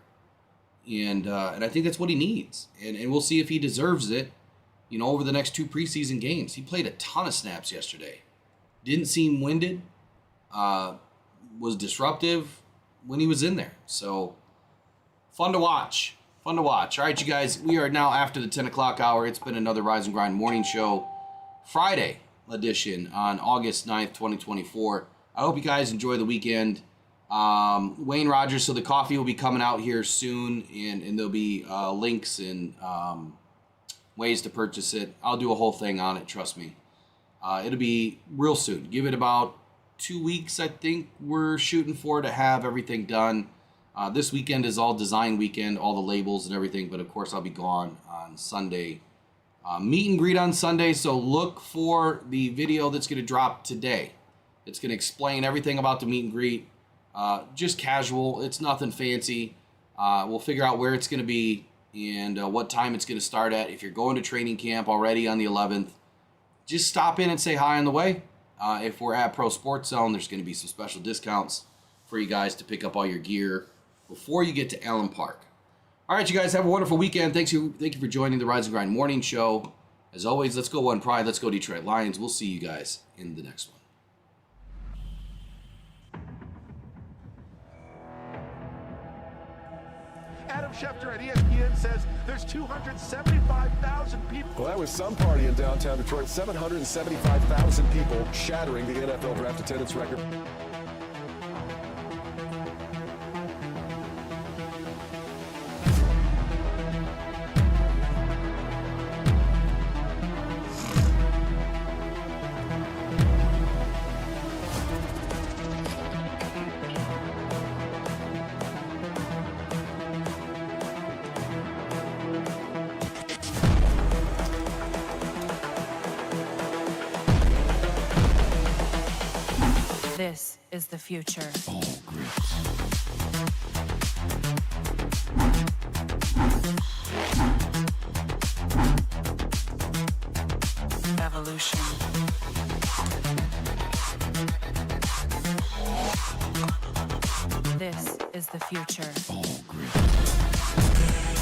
And I think that's what he needs. And we'll see if he deserves it, over the next 2 preseason games. He played a ton of snaps yesterday. Didn't seem winded. Was disruptive when he was in there. So, fun to watch. Fun to watch. All right, you guys, we are now after the 10 o'clock hour. It's been another Rise and Grind morning show. Friday edition on August 9th, 2024. I hope you guys enjoy the weekend. Wayne Rogers, so the coffee will be coming out here soon, and there'll be links and ways to purchase it. I'll do a whole thing on it, trust me. It'll be real soon. Give it about 2 weeks, I think we're shooting for, to have everything done. This weekend is all design weekend, all the labels and everything, but of course I'll be gone on Sunday. Meet and greet on Sunday, so look for the video that's going to drop today. It's going to explain everything about the meet and greet. Just casual. It's nothing fancy. We'll figure out where it's going to be and what time it's going to start at. If you're going to training camp already on the 11th, just stop in and say hi on the way. If we're at Pro Sports Zone, there's going to be some special discounts for you guys to pick up all your gear before you get to Allen Park. All right, you guys, have a wonderful weekend. Thank you for joining the Rise and Grind morning show. As always, let's go One Pride. Let's go Detroit Lions. We'll see you guys in the next one. Adam Schefter at ESPN says there's 275,000 people. Well, that was some party in downtown Detroit. 775,000 people, shattering the NFL draft attendance record. This is the future. All grits. This is the future. All grit.